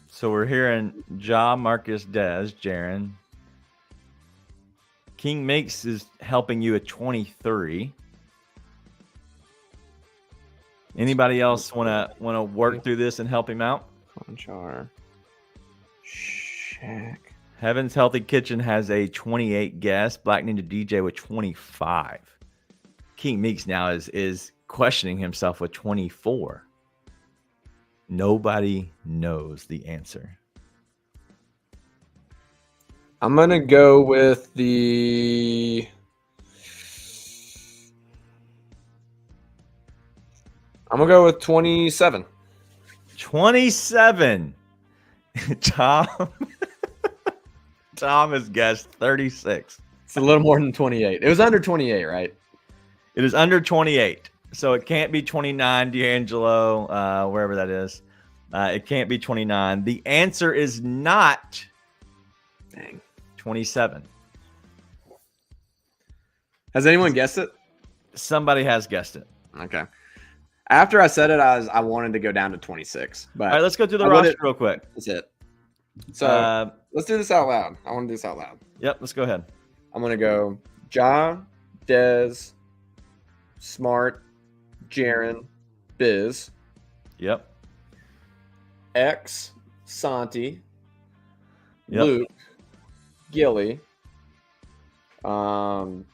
[SPEAKER 1] So we're hearing Ja, Marcus, Dez, Jaren. King Makes is helping you at 23. Anybody else want to work through this and help him out?
[SPEAKER 2] Conchar. Shaq.
[SPEAKER 1] Heaven's Healthy Kitchen has a 28 guess. Black Ninja DJ with 25. King Meeks now is questioning himself with 24. Nobody knows the answer.
[SPEAKER 2] I'm going to go with the... I'm going to go with 27.
[SPEAKER 1] 27. Tom has guessed 36.
[SPEAKER 2] It's a little more than 28. It was under 28, right?
[SPEAKER 1] It is under 28. So it can't be 29, D'Angelo, wherever that is. It can't be 29. The answer is not 27.
[SPEAKER 2] Has anyone guessed it?
[SPEAKER 1] Somebody has guessed it.
[SPEAKER 2] Okay. After I said it, I wanted to go down to 26. But
[SPEAKER 1] All right, let's go through the roster real quick.
[SPEAKER 2] That's it. So let's do this out loud. I want to do this out loud.
[SPEAKER 1] Yep, let's go ahead.
[SPEAKER 2] I'm going to go Ja, Dez, Smart, Jaren, Biz.
[SPEAKER 1] Yep.
[SPEAKER 2] X, Santi,
[SPEAKER 1] Yep.
[SPEAKER 2] Luke, Gilly, Jalen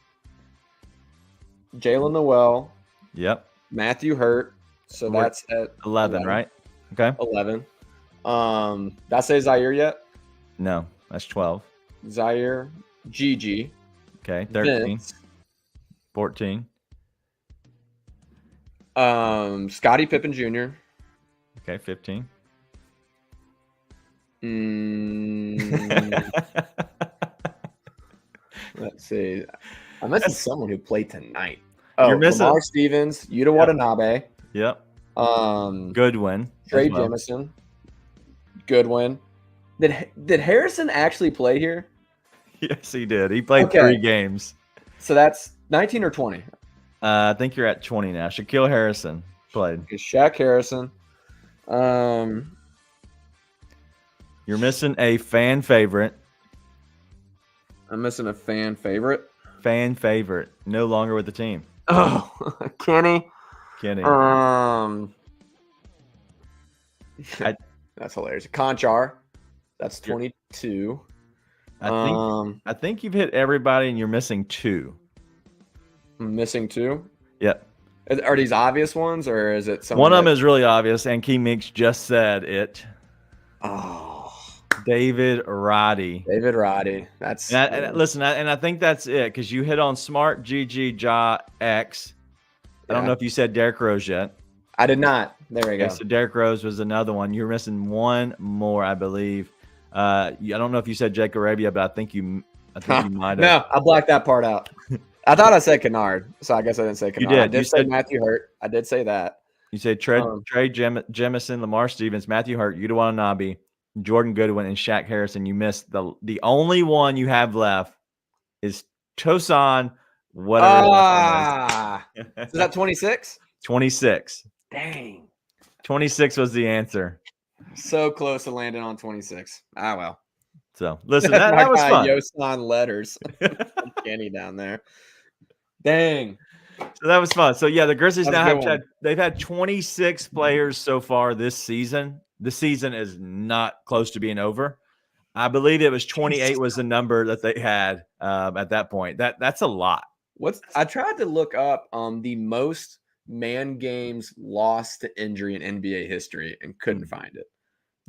[SPEAKER 2] Noel,
[SPEAKER 1] Yep.
[SPEAKER 2] Matthew Hurt. So
[SPEAKER 1] We're
[SPEAKER 2] that's at
[SPEAKER 1] 11, right? Okay.
[SPEAKER 2] 11. Did I say Ziaire yet?
[SPEAKER 1] No, that's 12.
[SPEAKER 2] Ziaire, Gigi,
[SPEAKER 1] Okay, 13,
[SPEAKER 2] Vince,
[SPEAKER 1] 14.
[SPEAKER 2] Scottie Pippen Jr.
[SPEAKER 1] Okay, 15.
[SPEAKER 2] Let's see. I'm missing someone who played tonight. Oh,
[SPEAKER 1] You're missing
[SPEAKER 2] Lamar Stevens, Yuta Watanabe,
[SPEAKER 1] Yep. Goodwin.
[SPEAKER 2] Trey
[SPEAKER 1] as well.
[SPEAKER 2] Jemison, Goodwin. Did Harrison actually play here?
[SPEAKER 1] Yes, he did. He played
[SPEAKER 2] Okay.
[SPEAKER 1] 3 games.
[SPEAKER 2] So that's 19 or 20.
[SPEAKER 1] I think you're at 20 now. Shaquille Harrison played.
[SPEAKER 2] Okay, Shaq Harrison.
[SPEAKER 1] You're missing a fan favorite.
[SPEAKER 2] I'm missing a fan favorite.
[SPEAKER 1] Fan favorite. No longer with the team.
[SPEAKER 2] Oh, Kenny.
[SPEAKER 1] Kenny.
[SPEAKER 2] That's hilarious. Conchar. That's 22.
[SPEAKER 1] I think you've hit everybody and you're missing 2.
[SPEAKER 2] I'm missing 2.
[SPEAKER 1] Yep.
[SPEAKER 2] Are these obvious ones, or is it
[SPEAKER 1] One of them is really obvious, and Key Meeks just said it.
[SPEAKER 2] Oh,
[SPEAKER 1] David Roddy.
[SPEAKER 2] David Roddy. That's
[SPEAKER 1] Listen, I think that's it because you hit on Smart, GG, Ja, X. I don't know if you said Derrick Rose yet.
[SPEAKER 2] I did not. There we go.
[SPEAKER 1] Okay, so Derrick Rose was another one. You're missing one more, I believe. I don't know if you said Jake Arabia, but I think you might have.
[SPEAKER 2] No, I blacked that part out. I thought I said Kennard, so I guess I didn't say Kennard.
[SPEAKER 1] You did.
[SPEAKER 2] I did
[SPEAKER 1] You
[SPEAKER 2] say
[SPEAKER 1] said
[SPEAKER 2] Matthew Hurt. I did say that.
[SPEAKER 1] You said Trey Jemison, Lamar Stevens, Matthew Hurt, Yuta Watanabe, Jordan Goodwin, and Shaq Harrison. You missed the only one you have left is Tosan. Whatever.
[SPEAKER 2] Is that 26?
[SPEAKER 1] 26.
[SPEAKER 2] Dang.
[SPEAKER 1] 26 was the answer.
[SPEAKER 2] So close to landing on 26. Ah, well.
[SPEAKER 1] So listen, that was fun.
[SPEAKER 2] Yosan letters. Kenny down there. Dang.
[SPEAKER 1] So that was fun. So yeah, the Grizzlies
[SPEAKER 2] That's
[SPEAKER 1] now they've had 26 players so far this season. The season is not close to being over. I believe it was 28 was the number that they had at that point. That's a lot.
[SPEAKER 2] I tried to look up the most man games lost to injury in NBA history and couldn't find it.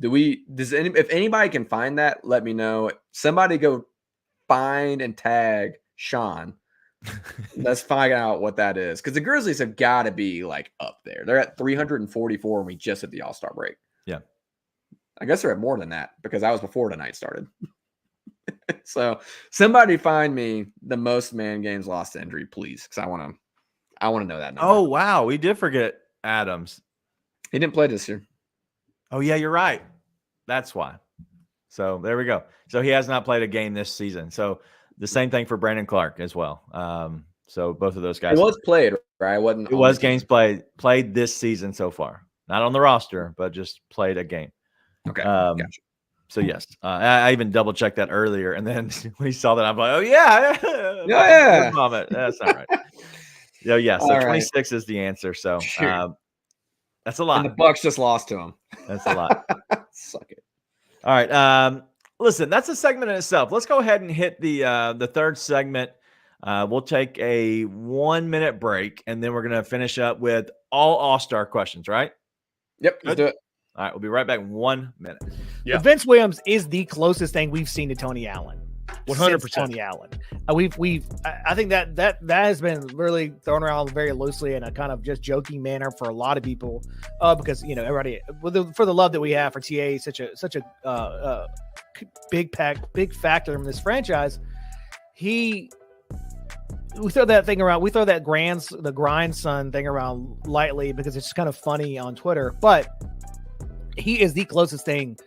[SPEAKER 2] If anybody can find that, let me know. Somebody go find and tag Sean. Let's find out what that is. Because the Grizzlies have got to be like up there. They're at 344 and we just hit the All-Star break.
[SPEAKER 1] Yeah.
[SPEAKER 2] I guess they're at more than that because that was before tonight started. So somebody find me the most man games lost to injury, please. Because I want to know that number.
[SPEAKER 1] Oh wow, we did forget Adams.
[SPEAKER 2] He didn't play this year.
[SPEAKER 1] Oh yeah, you're right. That's why. So there we go. So he has not played a game this season. So the same thing for Brandon Clark as well. So both of those guys.
[SPEAKER 2] It was played, right?
[SPEAKER 1] It was games played this season so far. Not on the roster, but just played a game.
[SPEAKER 2] Okay. Gotcha.
[SPEAKER 1] So yes, I even double checked that earlier, and then when he saw that, I'm like, oh yeah,
[SPEAKER 2] yeah.
[SPEAKER 1] That's not right. Yeah. So 26 is the answer. So that's a lot.
[SPEAKER 2] And the Bucks just lost to him.
[SPEAKER 1] That's a lot.
[SPEAKER 2] Suck it.
[SPEAKER 1] All right. Listen, that's a segment in itself. Let's go ahead and hit the third segment. We'll take a 1-minute break, and then we're going to finish up with all All-Star questions, right?
[SPEAKER 2] Yep, let's do it.
[SPEAKER 1] All right, we'll be right back in 1 minute.
[SPEAKER 8] Yeah. Vince Williams is the closest thing we've seen to Tony Allen.
[SPEAKER 5] 100%.
[SPEAKER 8] Tony Allen. I think that has been really thrown around very loosely in a kind of just joking manner for a lot of people, because everybody for the love that we have for TA, such a big factor in this franchise. We throw that thing around. We throw that the grandson thing around lightly because it's kind of funny on Twitter, but he is the closest thing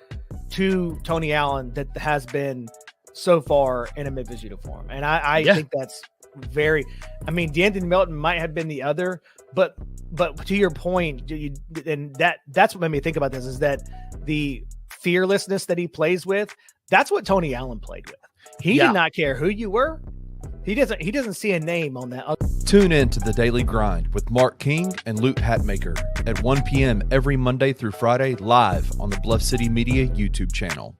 [SPEAKER 8] to Tony Allen that has been so far in a Memphis uniform. And I think that's very. I mean, D'Anthony Melton might have been the other, but to your point, and that's what made me think about this is that the fearlessness that he plays with. That's what Tony Allen played with. He did not care who you were. He doesn't see a name on that.
[SPEAKER 7] Tune in to The Daily Grind with Mark King and Luke Hatmaker at 1 p.m. every Monday through Friday live on the Bluff City Media YouTube channel.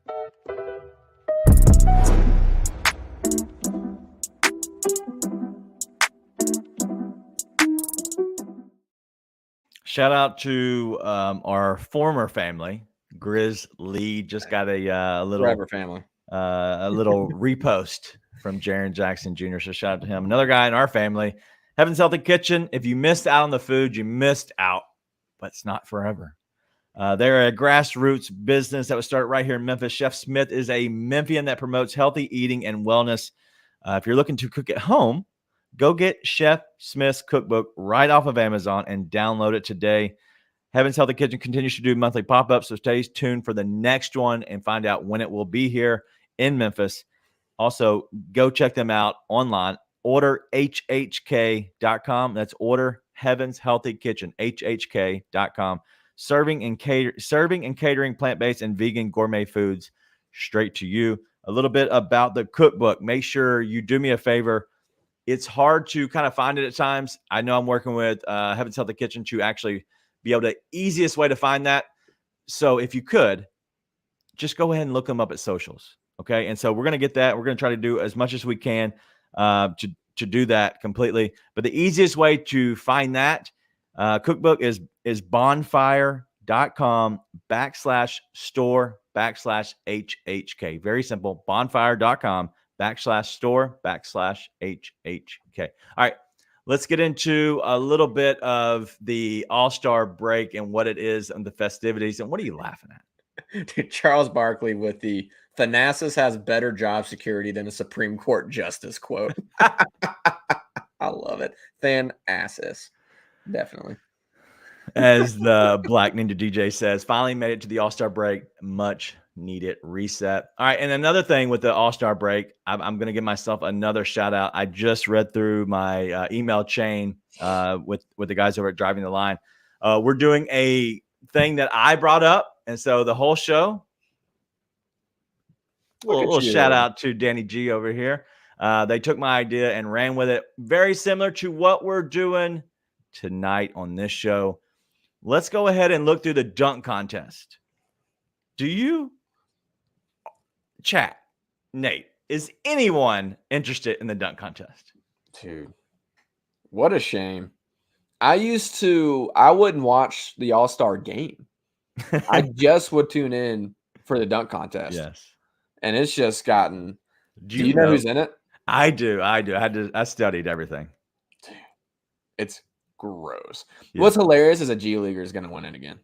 [SPEAKER 1] Shout out to our former family. Grizz Lee just got a little
[SPEAKER 2] Forever family.
[SPEAKER 1] A little repost from Jaron Jackson Jr. So shout out to him. Another guy in our family, Heaven's Healthy Kitchen. If you missed out on the food, you missed out, but it's not forever. They're a grassroots business that was started right here in Memphis. Chef Smith is a Memphian that promotes healthy eating and wellness. If you're looking to cook at home, go get Chef Smith's cookbook right off of Amazon and download it today. Heaven's Healthy Kitchen continues to do monthly pop-ups, so stay tuned for the next one and find out when it will be here in Memphis. Also, go check them out online. Order hhk.com. That's order Heaven's Healthy Kitchen, hhk.com. Serving and catering plant-based and vegan gourmet foods straight to you. A little bit about the cookbook. Make sure you do me a favor. It's hard to kind of find it at times. I know I'm working with Heaven's Healthy Kitchen to actually be able to easiest way to find that. So if you could, just go ahead and look them up at socials. Okay. And so we're going to get that. We're going to try to do as much as we can to do that completely. But the easiest way to find that cookbook is bonfire.com/store/HHK. Very simple. bonfire.com/store/HHK. All right. Let's get into a little bit of the All-Star break and what it is and the festivities. And what are you laughing at?
[SPEAKER 2] Dude, Charles Barkley with the Thanasis has better job security than a Supreme Court justice quote. I love it. Thanasis. Definitely.
[SPEAKER 1] As the Black Ninja DJ says, finally made it to the All-Star break. Much needed reset. All right. And another thing with the All-Star break, I'm going to give myself another shout out. I just read through my email chain with the guys over at Driving the Line. We're doing a thing that I brought up. And so the whole show, a little shout out to Danny G over here. They took my idea and ran with it. Very similar to what we're doing tonight on this show. Let's go ahead and look through the dunk contest. Do you, chat, Nate, is anyone interested in the dunk contest?
[SPEAKER 2] Dude, what a shame. I wouldn't watch the All-Star game. I just would tune in for the dunk contest.
[SPEAKER 1] Yes.
[SPEAKER 2] And it's just gotten.
[SPEAKER 1] Do
[SPEAKER 2] you know who's in it?
[SPEAKER 1] I do. I studied everything.
[SPEAKER 2] Dude, it's gross.
[SPEAKER 1] Yeah.
[SPEAKER 2] What's hilarious is a G Leaguer is going to win it again.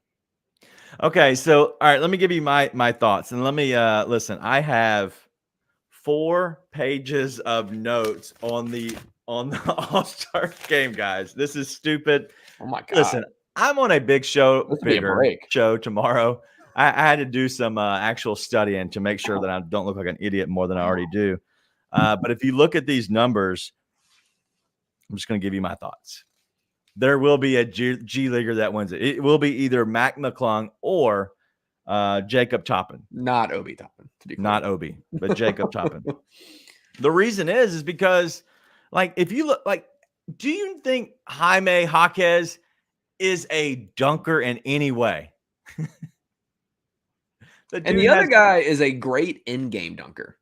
[SPEAKER 1] Okay, so all right, let me give you my thoughts, and let me listen. I have 4 pages of notes on the All-Star game, guys. This is stupid.
[SPEAKER 2] Oh my god!
[SPEAKER 1] Listen, I'm on a bigger show tomorrow. I had to do some actual studying to make sure that I don't look like an idiot more than I already do. But if you look at these numbers, I'm just going to give you my thoughts. There will be a G Leaguer that wins it. It will be either Mac McClung or Jacob Toppin.
[SPEAKER 2] Not Obi Toppin.
[SPEAKER 1] Not Obi, but Jacob Toppin. The reason is because, like, if you look, like, do you think Jaime Jaquez is a dunker in any way?
[SPEAKER 2] And the other guy is a great in-game dunker.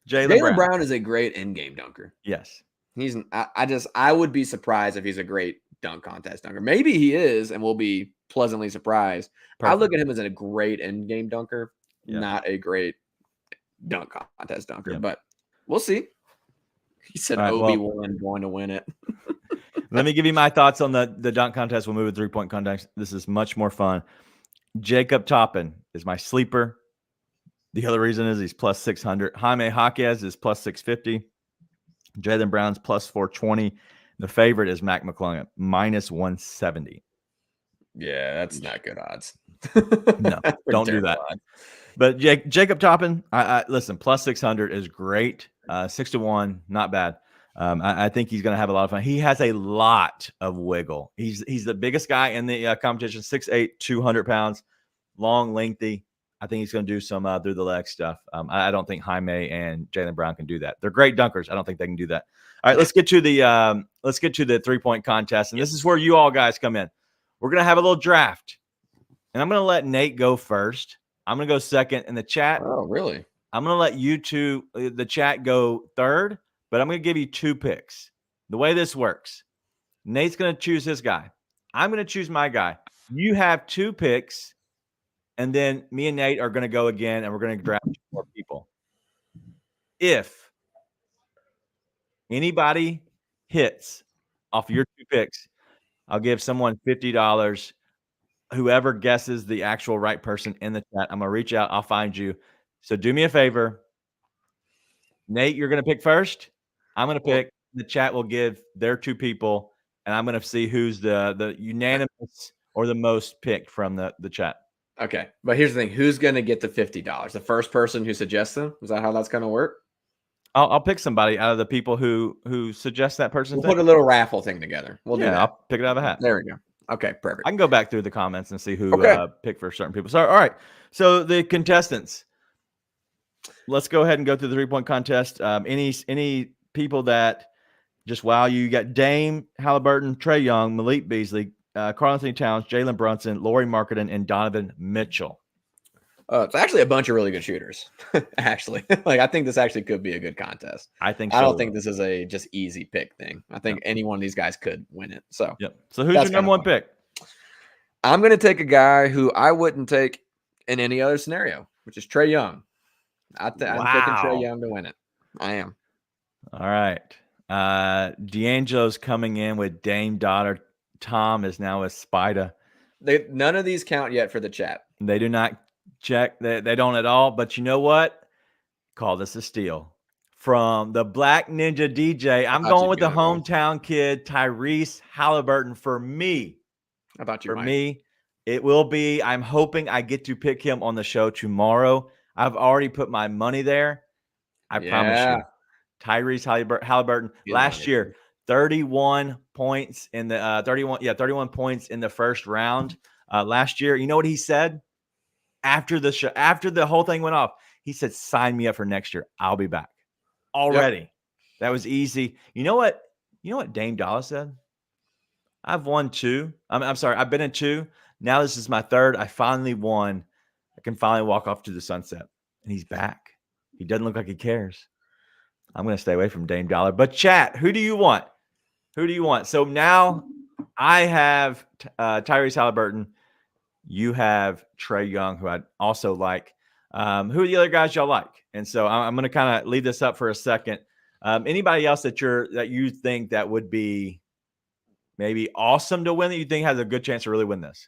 [SPEAKER 2] Jaylen Brown is a great in-game dunker.
[SPEAKER 1] Yes.
[SPEAKER 2] He's. I would be surprised if he's a great dunk contest dunker. Maybe he is, and we'll be pleasantly surprised. Perfect. I look at him as a great in-game dunker, not a great dunk contest dunker. Yeah. But we'll see. He said Obi-Wan going to win it.
[SPEAKER 1] Let me give you my thoughts on the dunk contest. We'll move to 3-point contest. This is much more fun. Jacob Toppin is my sleeper. The other reason is he's plus 600. Jaime Jaquez is plus 650. Jaylen Brown's plus 420. The favorite is Mac McClung at minus 170.
[SPEAKER 2] Yeah, that's not good odds.
[SPEAKER 1] No, don't do that. Odds. But Jacob Toppin, listen, plus 600 is great. 6-1, not bad. I think he's going to have a lot of fun. He has a lot of wiggle. He's the biggest guy in the competition, 6'8", 200 pounds, long, lengthy. I think he's going to do some through the leg stuff. I don't think Jaime and Jaylen Brown can do that. They're great dunkers. I don't think they can do that. All right, let's get to the 3-point contest, and this is where you all guys come in. We're going to have a little draft, and I'm going to let Nate go first. I'm going to go second in the chat.
[SPEAKER 2] Oh, really?
[SPEAKER 1] I'm going to let you two, the chat, go third, but I'm going to give you 2 picks. The way this works, Nate's going to choose his guy. I'm going to choose my guy. You have 2 picks, and then me and Nate are going to go again, and we're going to draft 2 more people. If anybody hits off your 2 picks, I'll give someone $50. Whoever guesses the actual right person in the chat, I'm going to reach out. I'll find you. So do me a favor. Nate, you're going to pick first. I'm going to pick. The chat will give their 2 people, and I'm going to see who's the unanimous or the most picked from the chat.
[SPEAKER 2] Okay. But here's the thing. Who's going to get the $50? The first person who suggests them? Is that how that's going to work?
[SPEAKER 1] I'll pick somebody out of the people who suggest that person.
[SPEAKER 2] We'll put a little raffle thing together. We'll do that.
[SPEAKER 1] I'll pick it out of a hat.
[SPEAKER 2] There we go. Okay, perfect.
[SPEAKER 1] I can go back through the comments and see who picked for certain people. So, all right. So the contestants, let's go ahead and go through the 3-point contest. Any people that just wow you? You got Dame, Halliburton, Trae Young, Malik Beasley, Karl-Anthony Towns, Jalen Brunson, Lauri Markkanen, and Donovan Mitchell.
[SPEAKER 2] It's actually a bunch of really good shooters. Actually, I think this actually could be a good contest.
[SPEAKER 1] I think.
[SPEAKER 2] I don't think this is a just easy pick thing. I think any one of these guys could win it. So,
[SPEAKER 1] So who's your number 1 pick?
[SPEAKER 2] I'm going to take a guy who I wouldn't take in any other scenario, which is Trae Young. I'm picking Trae Young to win it. I am.
[SPEAKER 1] All right. D'Angelo's coming in with Dame daughter. Tom is now with Spida.
[SPEAKER 2] None of these count yet for the chat.
[SPEAKER 1] They do not check. They don't at all. But you know what? Call this a steal. From the Black Ninja DJ, I'm going with the hometown kid, Tyrese Halliburton, for me.
[SPEAKER 2] How about you,
[SPEAKER 1] For
[SPEAKER 2] Mike?
[SPEAKER 1] me, it will be. I'm hoping I get to pick him on the show tomorrow. I've already put my money there. I promise you. Tyrese Halliburton last year, 31 points in the 31 points in the first round last year. You know what he said after the show, after the whole thing went off? He said, "Sign me up for next year. I'll be back." Already. Yep. That was easy. You know what Dame Dollar said? I've won 2. I'm sorry. I've been in 2. Now this is my 3rd. I finally won. I can finally walk off to the sunset. And he's back. He doesn't look like he cares. I'm going to stay away from Dame Dollar. But chat, who do you want? Who do you want? So now I have Tyrese Halliburton. You have Trae Young, who I also like. Who are the other guys y'all like? And so I'm going to kind of leave this up for a second. Anybody else that you think that would be maybe awesome to win, that you think has a good chance to really win this?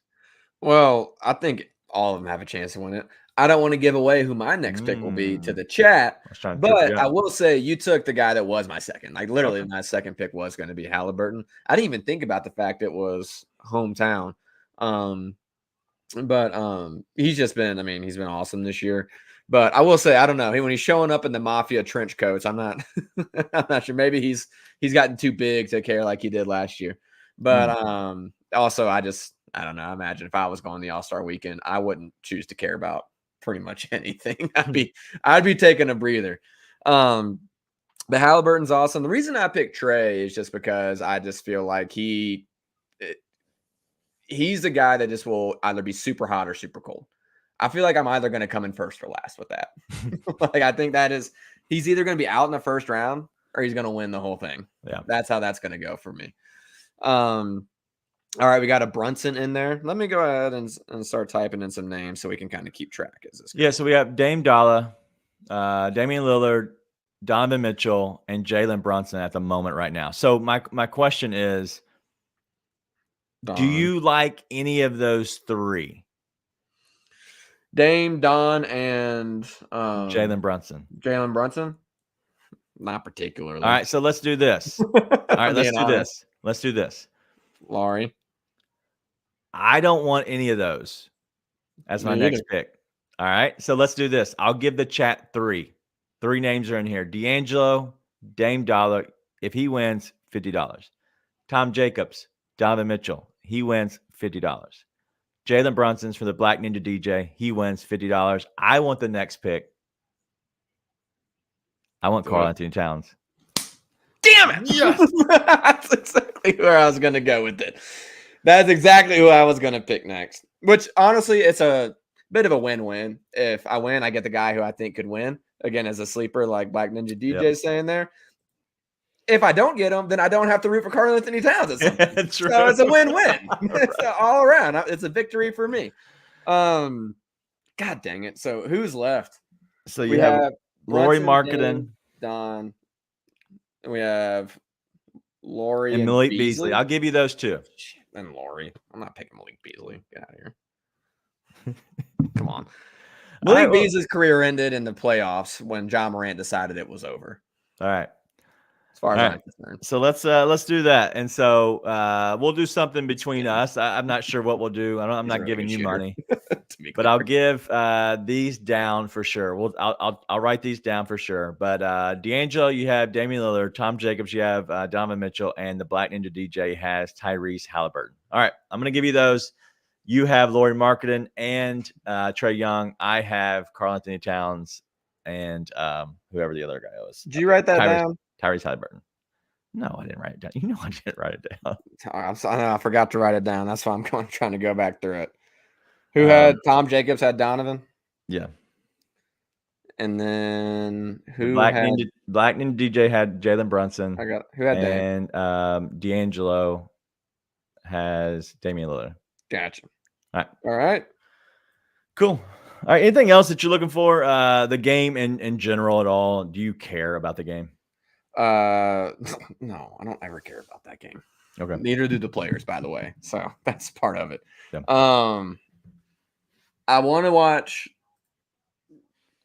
[SPEAKER 2] Well, I think all of them have a chance to win it. I don't want to give away who my next pick will be to the chat, but I will say you took the guy that was my second. Like literally, my second pick was going to be Halliburton. I didn't even think about the fact it was hometown. But he's just been, he's been awesome this year. But I will say, I don't know. When he's showing up in the Mafia trench coats, I'm not sure. Maybe he's gotten too big to care like he did last year. But also, I don't know. I imagine if I was going the All-Star weekend, I wouldn't choose to care about pretty much anything. I'd be taking a breather. But Halliburton's awesome. The reason I picked Trae is just because I just feel like he's the guy that just will either be super hot or super cold. I feel like I'm either going to come in first or last with that. I think he's either going to be out in the first round or he's going to win the whole thing.
[SPEAKER 1] Yeah.
[SPEAKER 2] That's how that's going to go for me. All right, we got a Brunson in there. Let me go ahead and start typing in some names so we can kind of keep track.
[SPEAKER 1] So we have Dame Dollar, Damian Lillard, Donovan Mitchell, and Jalen Brunson at the moment right now. So my question is, do you like any of those 3?
[SPEAKER 2] Dame, Don, and
[SPEAKER 1] Jalen Brunson.
[SPEAKER 2] Jalen Brunson? Not particularly.
[SPEAKER 1] All right, so let's do this. Let's do this.
[SPEAKER 2] Lauri.
[SPEAKER 1] I don't want any of those as my next pick. All right, so let's do this. I'll give the chat 3. 3 names are in here: D'Angelo, Dame Dollar, If he wins, $50. Tom Jacobs, Donovan Mitchell, he wins $50. Jalen Brunson's from the Black Ninja DJ, he wins $50. I want the next pick. I want Karl Anthony Towns.
[SPEAKER 2] Damn it! Yes! That's exactly where I was going to go with it. That's exactly who I was going to pick next. Which, honestly, it's a bit of a win-win. If I win, I get the guy who I think could win. Again, as a sleeper, like Black Ninja DJ saying there. If I don't get him, then I don't have to root for Karl Anthony Towns. So it's a win-win. It's all around. It's a victory for me. God dang it. So who's left?
[SPEAKER 1] So you have Lauri
[SPEAKER 2] Brunson,
[SPEAKER 1] Markkanen,
[SPEAKER 2] Don. We have Lauri
[SPEAKER 1] and Malik Beasley. I'll give you those two.
[SPEAKER 2] And Lauri. I'm not picking Malik Beasley. Get out of here. Come on. Malik Beasley's career ended in the playoffs when John Morant decided it was over.
[SPEAKER 1] All right.
[SPEAKER 2] As far as I'm concerned.
[SPEAKER 1] So let's do that. And so we'll do something between us. I'm not sure what we'll do. I'm not giving you money, but I'll give these down for sure. I'll write these down for sure. But D'Angelo, you have Damian Lillard. Tom Jacobs, you have Donovan Mitchell, and the Black Ninja DJ has Tyrese Halliburton. All right, I'm gonna give you those. You have Lauri Markkanen and Trae Young. I have Karl Anthony Towns and whoever the other guy was.
[SPEAKER 2] Did you write that down?
[SPEAKER 1] Tyrese Halliburton. No, I didn't write it down. You know I didn't write it down.
[SPEAKER 2] I forgot to write it down. That's why I'm trying to go back through it. Who had Tom Jacobs had Donovan?
[SPEAKER 1] Yeah.
[SPEAKER 2] And then
[SPEAKER 1] Black Ninja DJ had Jalen Brunson.
[SPEAKER 2] Who had
[SPEAKER 1] Dame? And D'Angelo has Damian Lillard.
[SPEAKER 2] Gotcha.
[SPEAKER 1] All
[SPEAKER 2] right. Cool.
[SPEAKER 1] All right. Anything else that you're looking for? The game in general at all? Do you care about the game?
[SPEAKER 2] No, I don't ever care about that game.
[SPEAKER 1] Okay.
[SPEAKER 2] Neither do the players, by the way. So that's part of it.
[SPEAKER 1] Yeah.
[SPEAKER 2] I want to watch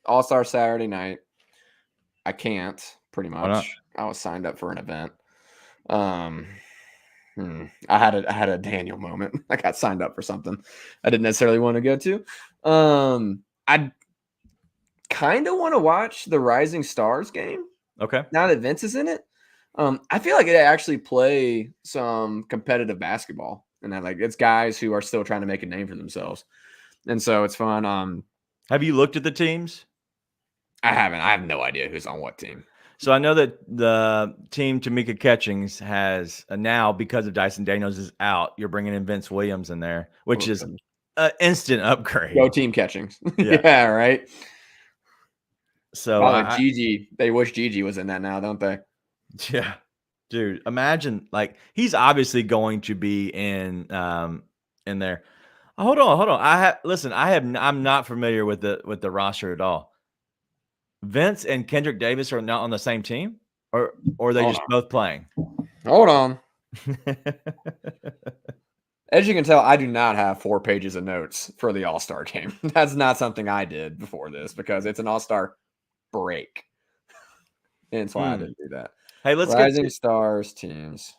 [SPEAKER 2] All-Star Saturday night. I can't, pretty much. I was signed up for an event. I had a Daniel moment. I got signed up for something I didn't necessarily want to go to. I kind of want to watch the Rising Stars game.
[SPEAKER 1] Okay.
[SPEAKER 2] Now that Vince is in it, I feel like it actually play some competitive basketball, and that it's guys who are still trying to make a name for themselves, and so it's fun.
[SPEAKER 1] Have you looked at the teams?
[SPEAKER 2] I haven't. I have no idea who's on what team.
[SPEAKER 1] So I know that the team Tamika Catchings has now, because of Dyson Daniels is out, you're bringing in Vince Williams in there, which is an instant upgrade.
[SPEAKER 2] Go team Catchings. Yeah, right.
[SPEAKER 1] So
[SPEAKER 2] Gigi, they wish Gigi was in that now, don't they?
[SPEAKER 1] Yeah, dude. Imagine he's obviously going to be in there. Hold on. I'm not familiar with the roster at all. Vince and Kendrick Davis are not on the same team, or are they just both playing?
[SPEAKER 2] Hold on. As you can tell, I do not have 4 pages of notes for the All-Star game. That's not something I did before this because it's an All-Star break. And that's why I didn't do that.
[SPEAKER 1] Hey, let's
[SPEAKER 2] Rising Stars teams.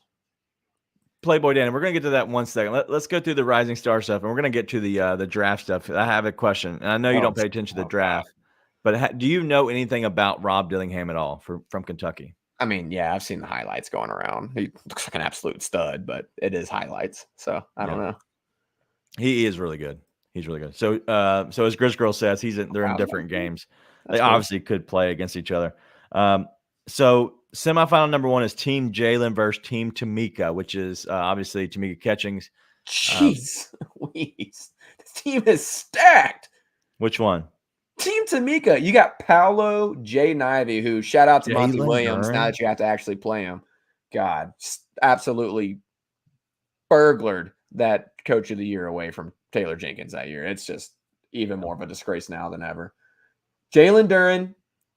[SPEAKER 1] Playboy Dan, we're gonna get to that in 1 second. Let's go through the Rising Star stuff, and we're gonna get to the draft stuff. I have a question, and I know you don't pay attention to the draft, but do you know anything about Rob Dillingham at all from Kentucky?
[SPEAKER 2] I mean, yeah, I've seen the highlights going around. He looks like an absolute stud, but it is highlights, so I don't know.
[SPEAKER 1] He is really good. He's really good. So as Grizz Girl says, they're in different games. They obviously could play against each other. So semifinal number 1 is Team Jalen versus Team Tamika, which is obviously Tamika Catchings.
[SPEAKER 2] Jeez, this team is stacked.
[SPEAKER 1] Which one?
[SPEAKER 2] Team Tamika. You got Paolo J. Nivey, who shout out to Monty Williams. Now that you have to actually play him, God, absolutely burglared that Coach of the Year away from Taylor Jenkins that year. It's just even more of a disgrace now than ever. Jalen Duren,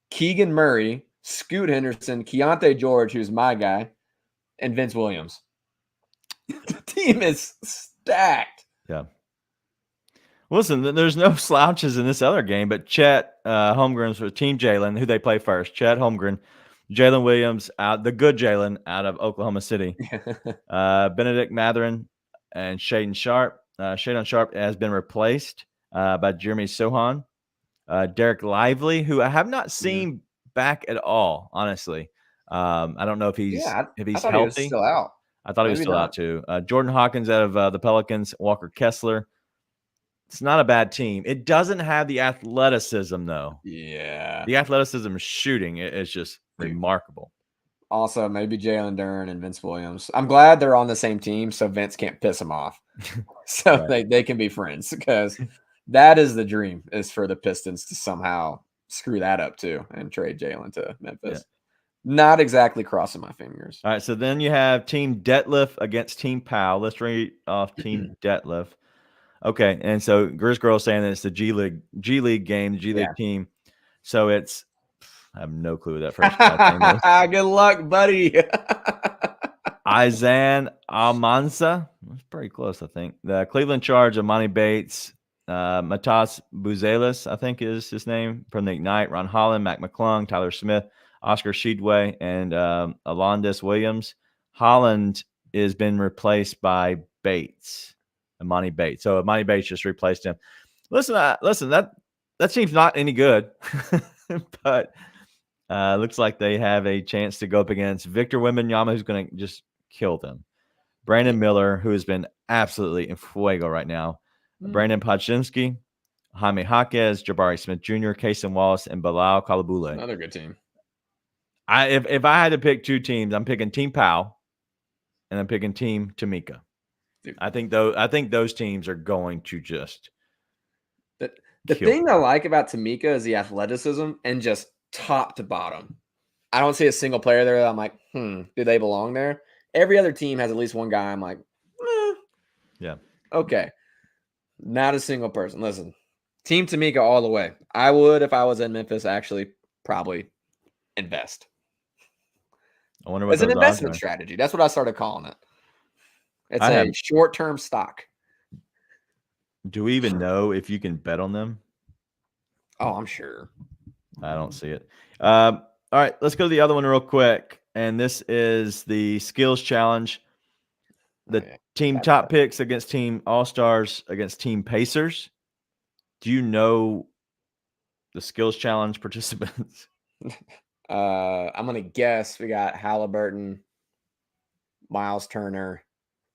[SPEAKER 2] Keegan Murray, Scoot Henderson, Keontae George, who's my guy, and Vince Williams. The team is stacked.
[SPEAKER 1] Yeah. Listen, there's no slouches in this other game, but Chet Holmgren's for Team Jalen, who they play first. Chet Holmgren, Jalen Williams, the good Jalen out of Oklahoma City. Benedict Mathurin and Shaedon Sharpe. Shaedon Sharpe has been replaced by Jeremy Sohan. Derek Lively, who I have not seen back at all, honestly. I don't know if he's
[SPEAKER 2] I
[SPEAKER 1] healthy.
[SPEAKER 2] thought he was still out.
[SPEAKER 1] I thought he was
[SPEAKER 2] Maybe
[SPEAKER 1] still out
[SPEAKER 2] not.
[SPEAKER 1] too. Jordan Hawkins out of the Pelicans, Walker Kessler. It's not a bad team. It doesn't have the athleticism, though.
[SPEAKER 2] Yeah.
[SPEAKER 1] The athleticism shooting is just remarkable.
[SPEAKER 2] Also, maybe Jalen Duren and Vince Williams. I'm glad they're on the same team so Vince can't piss them off. So they can be friends, because that is the dream, is for the Pistons to somehow screw that up too and trade Jalen to Memphis. Not exactly crossing my fingers.
[SPEAKER 1] All right, so then you have Team Detlef against Team Powell. Let's read off Team Detlef. Okay, and so Grizz Girl saying that it's the G League game, the G League team. So it's, I have no clue what that first guy's name is.
[SPEAKER 2] Good luck, buddy.
[SPEAKER 1] Izan Almanza. That's pretty close, I think. The Cleveland Charge, Amani Bates, Matas Buzelis, I think is his name, from the Ignite, Ron Holland, Mac McClung, Tyler Smith, Oscar Sheedway, and Alondis Williams. Holland has been replaced by Bates. Amani Bates. So Amani Bates just replaced him. Listen, that team's not any good, but looks like they have a chance to go up against Victor Wembanyama, who's going to just kill them. Brandon Miller, who has been absolutely in fuego right now. Brandon Podzinski, Jaime Jaquez, Jabari Smith Jr., Kason Wallace, and Bilal Kalabule.
[SPEAKER 2] Another good team.
[SPEAKER 1] If I had to pick two teams, I'm picking Team Powell, and I'm picking Team Tamika. I think those teams are going to just
[SPEAKER 2] the thing I like about Tamika is the athleticism and just top to bottom. I don't see a single player there that I'm like, do they belong there? Every other team has at least one guy I'm like,
[SPEAKER 1] yeah,
[SPEAKER 2] okay. Not a single person. Listen, Team Tamika all the way. I would, if I was in Memphis, actually probably invest.
[SPEAKER 1] I wonder what
[SPEAKER 2] it's an investment strategy. That's what I started calling it. It's a short-term stock.
[SPEAKER 1] Do we even know if you can bet on them?
[SPEAKER 2] Oh, I'm sure.
[SPEAKER 1] I don't see it. All right, let's go to the other one real quick. And this is the skills challenge. The team top picks against Team All-Stars against Team Pacers. Do you know the skills challenge participants?
[SPEAKER 2] I'm going to guess we got Halliburton, Miles Turner,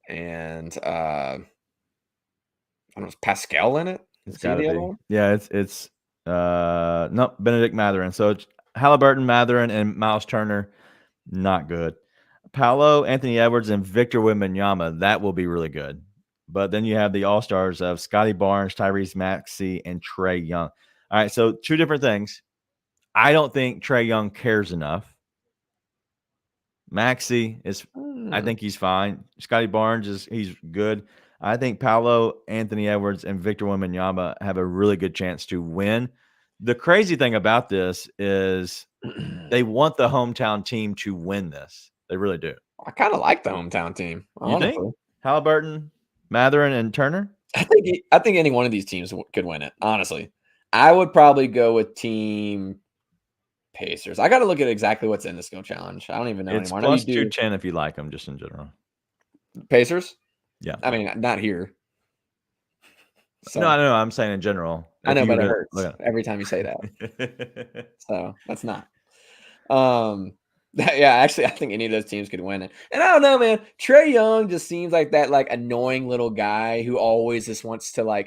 [SPEAKER 2] and I don't know, is Pascal in it?
[SPEAKER 1] It's got to be. Yeah, it's no, Benedict Mathurin. So it's Halliburton, Mathurin, and Miles Turner. Not good. Paolo, Anthony Edwards, and Victor Wembanyama. That will be really good. But then you have the All-Stars of Scotty Barnes, Tyrese Maxey, and Trae Young. All right, so two different things. I don't think Trae Young cares enough. Maxey is, I think he's fine. Scotty Barnes he's good. I think Paolo, Anthony Edwards, and Victor Wembanyama have a really good chance to win. The crazy thing about this is they want the hometown team to win this. They really do.
[SPEAKER 2] I kind of like the hometown team. Honestly.
[SPEAKER 1] You think? Halliburton, Mathurin, and Turner?
[SPEAKER 2] I think any one of these teams could win it. Honestly, I would probably go with Team Pacers. I got to look at exactly what's in the skill challenge. I don't even know
[SPEAKER 1] it's
[SPEAKER 2] anymore.
[SPEAKER 1] Plus 210 if you like them, just in general.
[SPEAKER 2] Pacers?
[SPEAKER 1] Yeah.
[SPEAKER 2] I mean, not here.
[SPEAKER 1] So, no, I'm saying in general.
[SPEAKER 2] I know, but it hurts every time you say that. So that's not. Yeah, actually, I think any of those teams could win it. And I don't know, man. Trae Young just seems like that annoying little guy who always just wants to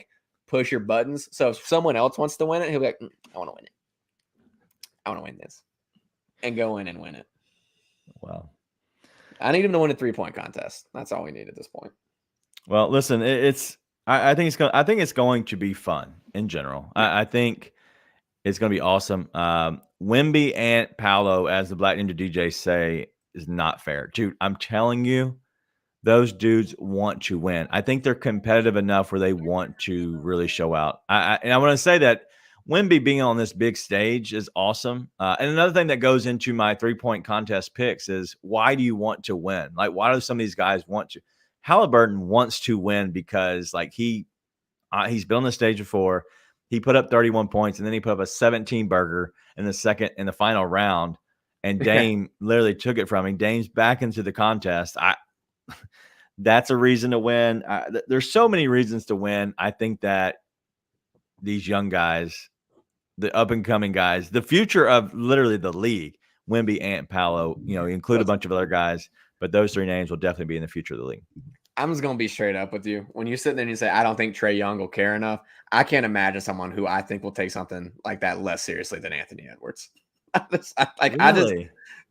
[SPEAKER 2] push your buttons. So if someone else wants to win it, he'll be like, I want to win it. I want to win this. And go in and win it.
[SPEAKER 1] Wow.
[SPEAKER 2] I need him to win a 3-point contest. That's all we need at this point.
[SPEAKER 1] Well, listen, I think it's going to be fun in general. I think it's going to be awesome. Wemby and Paolo, as the Black Ninja DJs say, is not fair. Dude, I'm telling you, those dudes want to win. I think they're competitive enough where they want to really show out. And I want to say that Wemby being on this big stage is awesome. And another thing that goes into my 3-point contest picks is, why do you want to win? Why do some of these guys want to? Halliburton wants to win because he's been on the stage before. He put up 31 points, and then he put up a 17-burger in the final round, and Dame literally took it from him. Dame's back into the contest. That's a reason to win. There's so many reasons to win. I think that these young guys, the up-and-coming guys, the future of literally the league, Wemby, Ant, Paolo. You include a bunch of other guys, but those 3 names will definitely be in the future of the league.
[SPEAKER 2] I'm just going to be straight up with you. When you sit there and you say, I don't think Trae Young will care enough, I can't imagine someone who I think will take something like that less seriously than Anthony Edwards.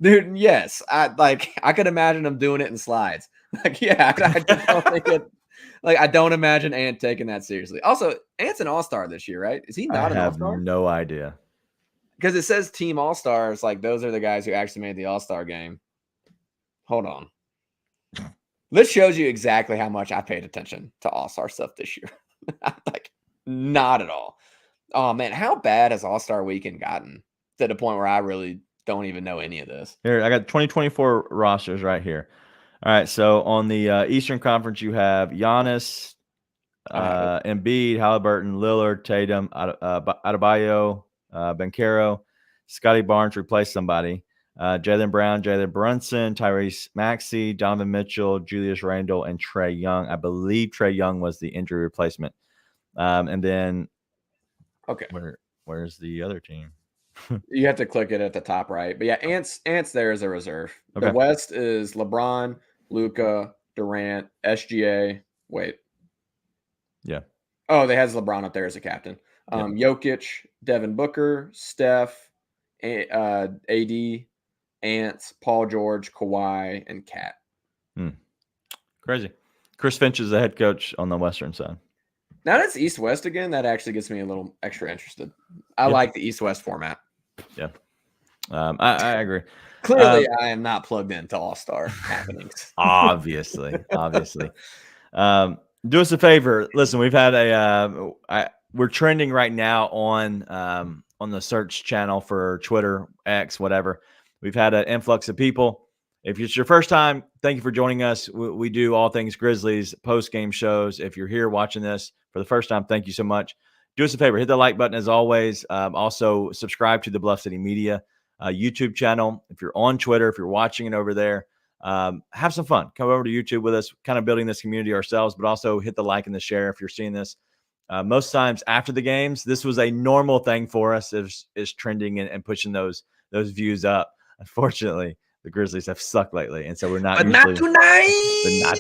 [SPEAKER 2] Dude, yes. I could imagine him doing it in slides. I just don't think it. I don't imagine Ant taking that seriously. Also, Ant's an all-star this year, right? Is he not an all-star?
[SPEAKER 1] I have no idea.
[SPEAKER 2] Because it says team all-stars. Those are the guys who actually made the all-star game. Hold on. This shows you exactly how much I paid attention to all-star stuff this year. Not at all. Oh, man. How bad has all-star weekend gotten to the point where I really don't even know any of this?
[SPEAKER 1] Here, I got 2024 rosters right here. All right, so on the Eastern Conference, you have Giannis, Embiid, Halliburton, Lillard, Tatum, Adebayo, Banchero, Scotty Barnes replaced somebody, Jaylen Brown, Jalen Brunson, Tyrese Maxey, Donovan Mitchell, Julius Randle, and Trae Young. I believe Trae Young was the injury replacement. And then,
[SPEAKER 2] okay,
[SPEAKER 1] where's the other team?
[SPEAKER 2] You have to click it at the top right. But yeah, Ant's there as a reserve. Okay. The West is LeBron, Luka, Durant, SGA. Wait.
[SPEAKER 1] Yeah.
[SPEAKER 2] Oh, they has LeBron up there as a captain. Jokic, Devin Booker, Steph, AD, Ant, Paul George, Kawhi, and Kat.
[SPEAKER 1] Crazy. Chris Finch is the head coach on the Western side.
[SPEAKER 2] Now that's East-West again. That actually gets me a little extra interested. I like the East-West format.
[SPEAKER 1] Yeah. I agree.
[SPEAKER 2] Clearly, I am not plugged into all-star happenings.
[SPEAKER 1] Obviously. Do us a favor. Listen, we've had we're trending right now on the search channel for Twitter, X, whatever. We've had an influx of people. If it's your first time, thank you for joining us. We do all things Grizzlies, post-game shows. If you're here watching this for the first time, thank you so much. Do us a favor, hit the like button as always. Also, subscribe to the Bluff City Media YouTube channel. If you're on Twitter, if you're watching it over there, have some fun. Come over to YouTube with us, kind of building this community ourselves, but also hit the like and the share if you're seeing this. Most times after the games, this was a normal thing for us is trending and pushing those views up. Unfortunately, the Grizzlies have sucked lately, and so we're not.
[SPEAKER 2] But not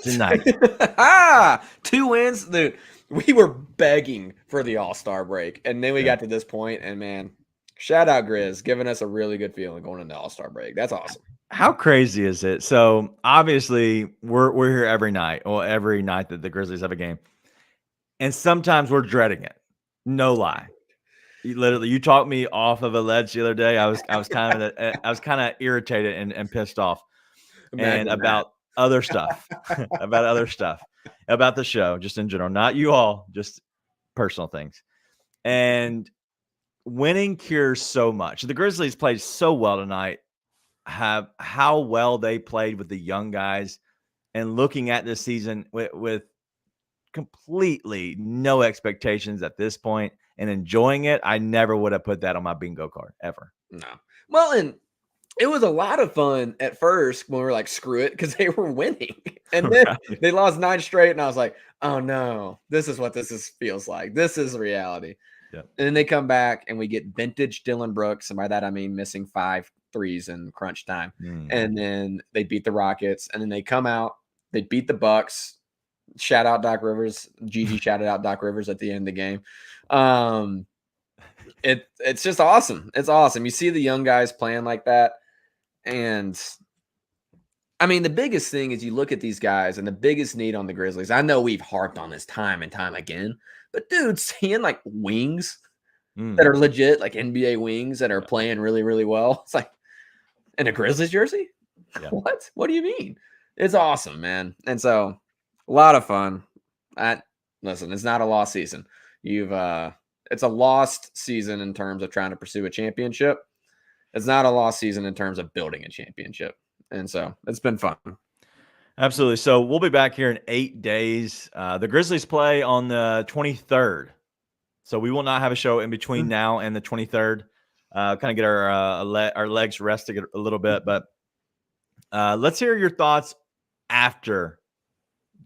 [SPEAKER 2] tonight. 2 wins, dude. We were begging for the All-Star break, and then we got to this point, and man, shout out Grizz, giving us a really good feeling going into All-Star break. That's awesome.
[SPEAKER 1] How crazy is it? So obviously, we're here every night, or every night that the Grizzlies have a game, and sometimes we're dreading it. No lie. You talked me off of a ledge the other day. I was kind of irritated and pissed off, about other stuff, about the show, just in general, not you all, just personal things. And winning cures so much. The Grizzlies played so well tonight. How well they played with the young guys, and looking at this season with completely no expectations at this point and enjoying it. I never would have put that on my bingo card ever.
[SPEAKER 2] No. Well, and it was a lot of fun at first when we were like, screw it, because they were winning. And then they lost 9 straight. And I was like, oh no, this is what feels like. This is reality.
[SPEAKER 1] Yep.
[SPEAKER 2] And then they come back and we get vintage Dillon Brooks. And by that, I mean missing 5 threes in crunch time. And then they beat the Rockets. And then they come out, they beat the Bucks. Shout out Doc Rivers. Gigi shouted out Doc Rivers at the end of the game. It's just awesome. It's awesome. You see the young guys playing like that. And I mean, the biggest thing is you look at these guys, and the biggest need on the Grizzlies. I know we've harped on this time and time again, but dude, seeing like wings that are legit, like NBA wings that are playing really, really well. It's like in a Grizzlies jersey. Yeah. What do you mean? It's awesome, man. And so a lot of fun. Listen, it's not a lost season. It's a lost season in terms of trying to pursue a championship. It's not a lost season in terms of building a championship. And so it's been fun.
[SPEAKER 1] Absolutely. So we'll be back here in 8 days. The Grizzlies play on the 23rd. So we will not have a show in between now and the 23rd. Kind of get our legs rested a little bit. But let's hear your thoughts after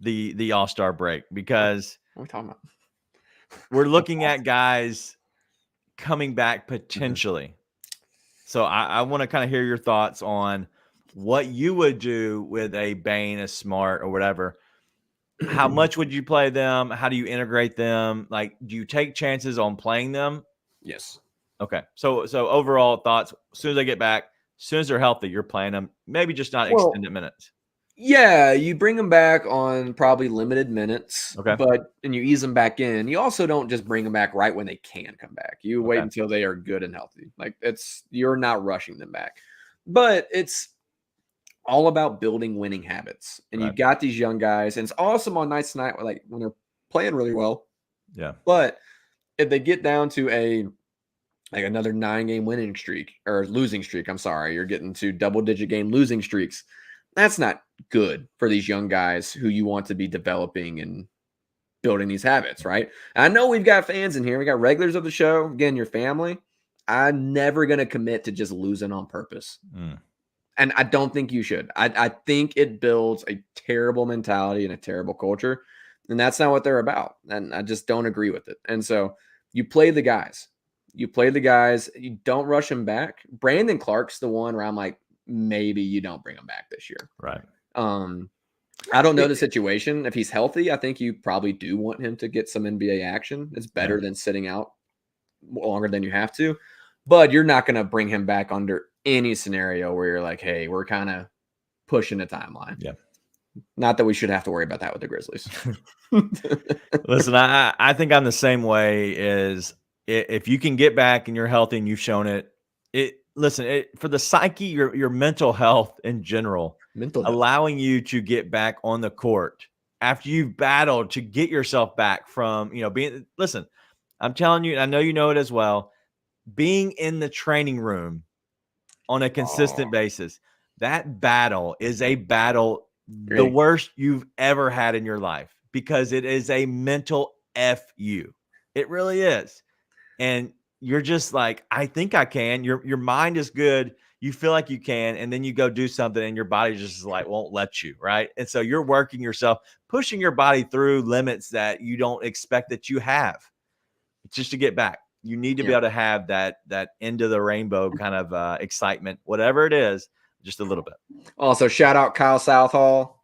[SPEAKER 1] the All-Star break, because
[SPEAKER 2] what are we talking about?
[SPEAKER 1] We're looking at guys coming back potentially. So I want to kind of hear your thoughts on what you would do with a Bane, a Smart, or whatever. How much would you play them? How do you integrate them? Like, do you take chances on playing them?
[SPEAKER 2] Yes.
[SPEAKER 1] Okay. So overall thoughts, as soon as they get back, as soon as they're healthy, you're playing them. Maybe just not extended minutes.
[SPEAKER 2] Yeah, you bring them back on probably limited minutes,
[SPEAKER 1] Okay.
[SPEAKER 2] and you ease them back in. You also don't just bring them back right when they can come back. You wait until they are good and healthy. Like you're not rushing them back. But it's all about building winning habits. And you got these young guys, and it's awesome on nights tonight when they're playing really well.
[SPEAKER 1] Yeah.
[SPEAKER 2] But if they get down to another 9-game winning streak or losing streak, I'm sorry, you're getting to double-digit game losing streaks. That's not good for these young guys who you want to be developing and building these habits, right? I know we've got fans in here. We got regulars of the show. Again, your family. I'm never going to commit to just losing on purpose. And I don't think you should. I think it builds a terrible mentality and a terrible culture. And that's not what they're about. And I just don't agree with it. And so you play the guys. You play the guys. You don't rush them back. Brandon Clark's the one where I'm like, maybe you don't bring him back this year.
[SPEAKER 1] Right.
[SPEAKER 2] I don't know the situation. If he's healthy, I think you probably do want him to get some NBA action. It's better than sitting out longer than you have to. But you're not going to bring him back under any scenario where you're like, hey, we're kind of pushing the timeline.
[SPEAKER 1] Yeah.
[SPEAKER 2] Not that we should have to worry about that with the Grizzlies.
[SPEAKER 1] Listen, I think I'm the same way. Is if you can get back and you're healthy and you've shown it, for the psyche, your mental health in general, allowing you to get back on the court after you've battled to get yourself back from, being, listen, I'm telling you, I know you know it as well, being in the training room on a consistent basis, that battle is a battle, the worst you've ever had in your life, because it is a mental FU. It really is. And you're just like, I think I can. Your mind is good. You feel like you can, and then you go do something and your body just like won't let you, right? And so you're working yourself, pushing your body through limits that you don't expect that you have. It's just to get back. You need to be able to have that end of the rainbow kind of excitement, whatever it is, just a little bit.
[SPEAKER 2] Also, shout out Kyle Southall,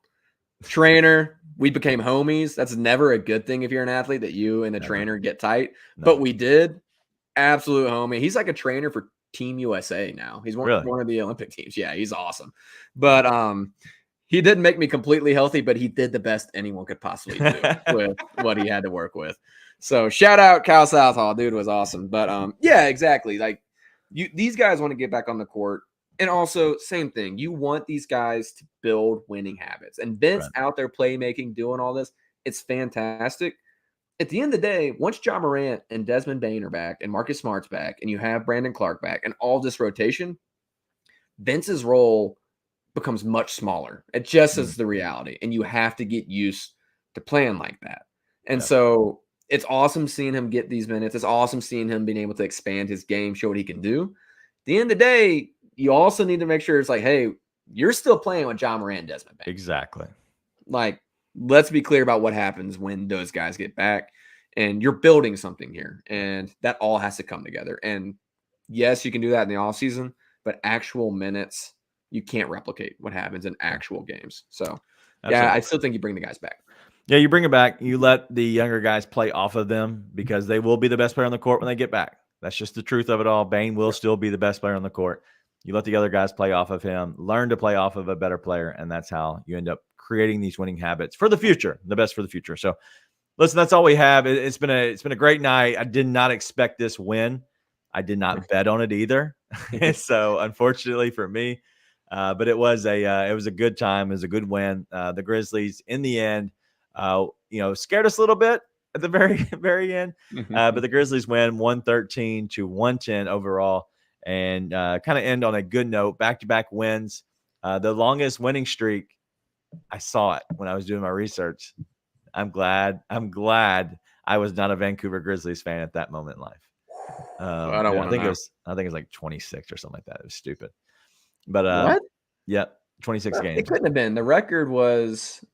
[SPEAKER 2] trainer. We became homies. That's never a good thing if you're an athlete, that you and the trainer get tight. No. But we did. Absolute homie. He's like a trainer for Team USA now. He's one of the Olympic teams. Yeah, he's awesome. But he didn't make me completely healthy, but he did the best anyone could possibly do with what he had to work with. So shout out Kyle Southall. Dude was awesome. But yeah, exactly. Like these guys want to get back on the court. And also, same thing. You want these guys to build winning habits. And Ben's out there playmaking, doing all this. It's fantastic. At the end of the day, once Ja Morant and Desmond Bane are back and Marcus Smart's back and you have Brandon Clark back and all this rotation, Vince's role becomes much smaller. It just is the reality. And you have to get used to playing like that. And so it's awesome seeing him get these minutes. It's awesome seeing him being able to expand his game, show what he can do. At the end of the day, you also need to make sure it's like, hey, you're still playing with Ja Morant and Desmond Bane.
[SPEAKER 1] Exactly.
[SPEAKER 2] Like, let's be clear about what happens when those guys get back. And you're building something here. And that all has to come together. And yes, you can do that in the offseason, but actual minutes, you can't replicate what happens in actual games. So, yeah, I still think you bring the guys back.
[SPEAKER 1] Yeah, you bring them back. You let the younger guys play off of them because they will be the best player on the court when they get back. That's just the truth of it all. Bane will still be the best player on the court. You let the other guys play off of him, learn to play off of a better player, and that's how you end up creating these winning habits for the future, the best for the future. So, listen, that's all we have. It's been a great night. I did not expect this win. I did not bet on it either. So, unfortunately for me, but it was a good time. It was a good win. The Grizzlies, in the end, scared us a little bit at the very end. But the Grizzlies win 113-110 overall. And kind of end on a good note, back-to-back wins. The longest winning streak, I saw it when I was doing my research. I'm glad I was not a Vancouver Grizzlies fan at that moment in life. I think it was like 26 or something like that. It was stupid. But
[SPEAKER 2] what?
[SPEAKER 1] Yeah, 26 games.
[SPEAKER 2] It couldn't have been. The record was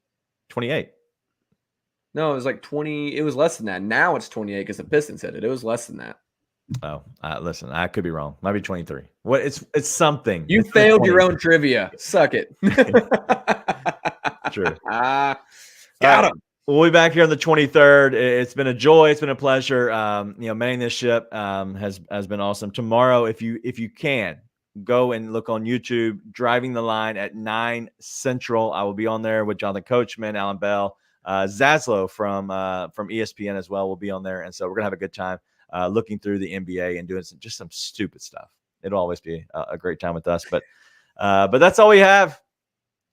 [SPEAKER 1] 28.
[SPEAKER 2] No, it was like 20. It was less than that. Now it's 28 because the Pistons hit it. It was less than that.
[SPEAKER 1] Oh, listen, I could be wrong. Might be 23. What? It's something.
[SPEAKER 2] You
[SPEAKER 1] It's
[SPEAKER 2] failed
[SPEAKER 1] 20.
[SPEAKER 2] your own trivia. Suck it.
[SPEAKER 1] True.
[SPEAKER 2] Got him.
[SPEAKER 1] We'll be back here on the 23rd. It's been a joy. It's been a pleasure. Manning this ship has been awesome. Tomorrow, if you can, go and look on YouTube, Driving the Line at 9 Central. I will be on there with Jonathan Coachman, Alan Bell, Zaslow from ESPN as well will be on there. And so we're going to have a good time looking through the NBA and doing some stupid stuff. It'll always be a great time with us. But that's all we have.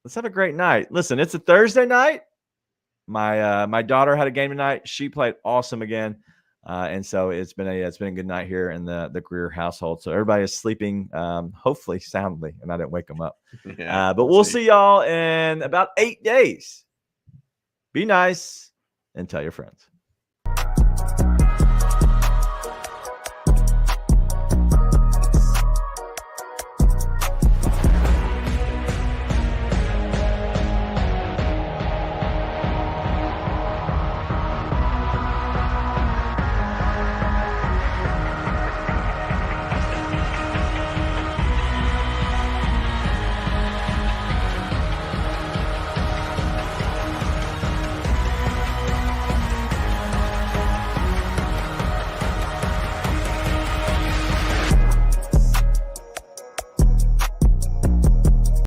[SPEAKER 1] Let's have a great night. Listen, it's a Thursday night. My daughter had a game tonight. She played awesome again. And so it's been a good night here in the Greer household. So everybody is sleeping, hopefully soundly, and I didn't wake them up.
[SPEAKER 2] Yeah,
[SPEAKER 1] but we'll see y'all in about 8 days. Be nice and tell your friends.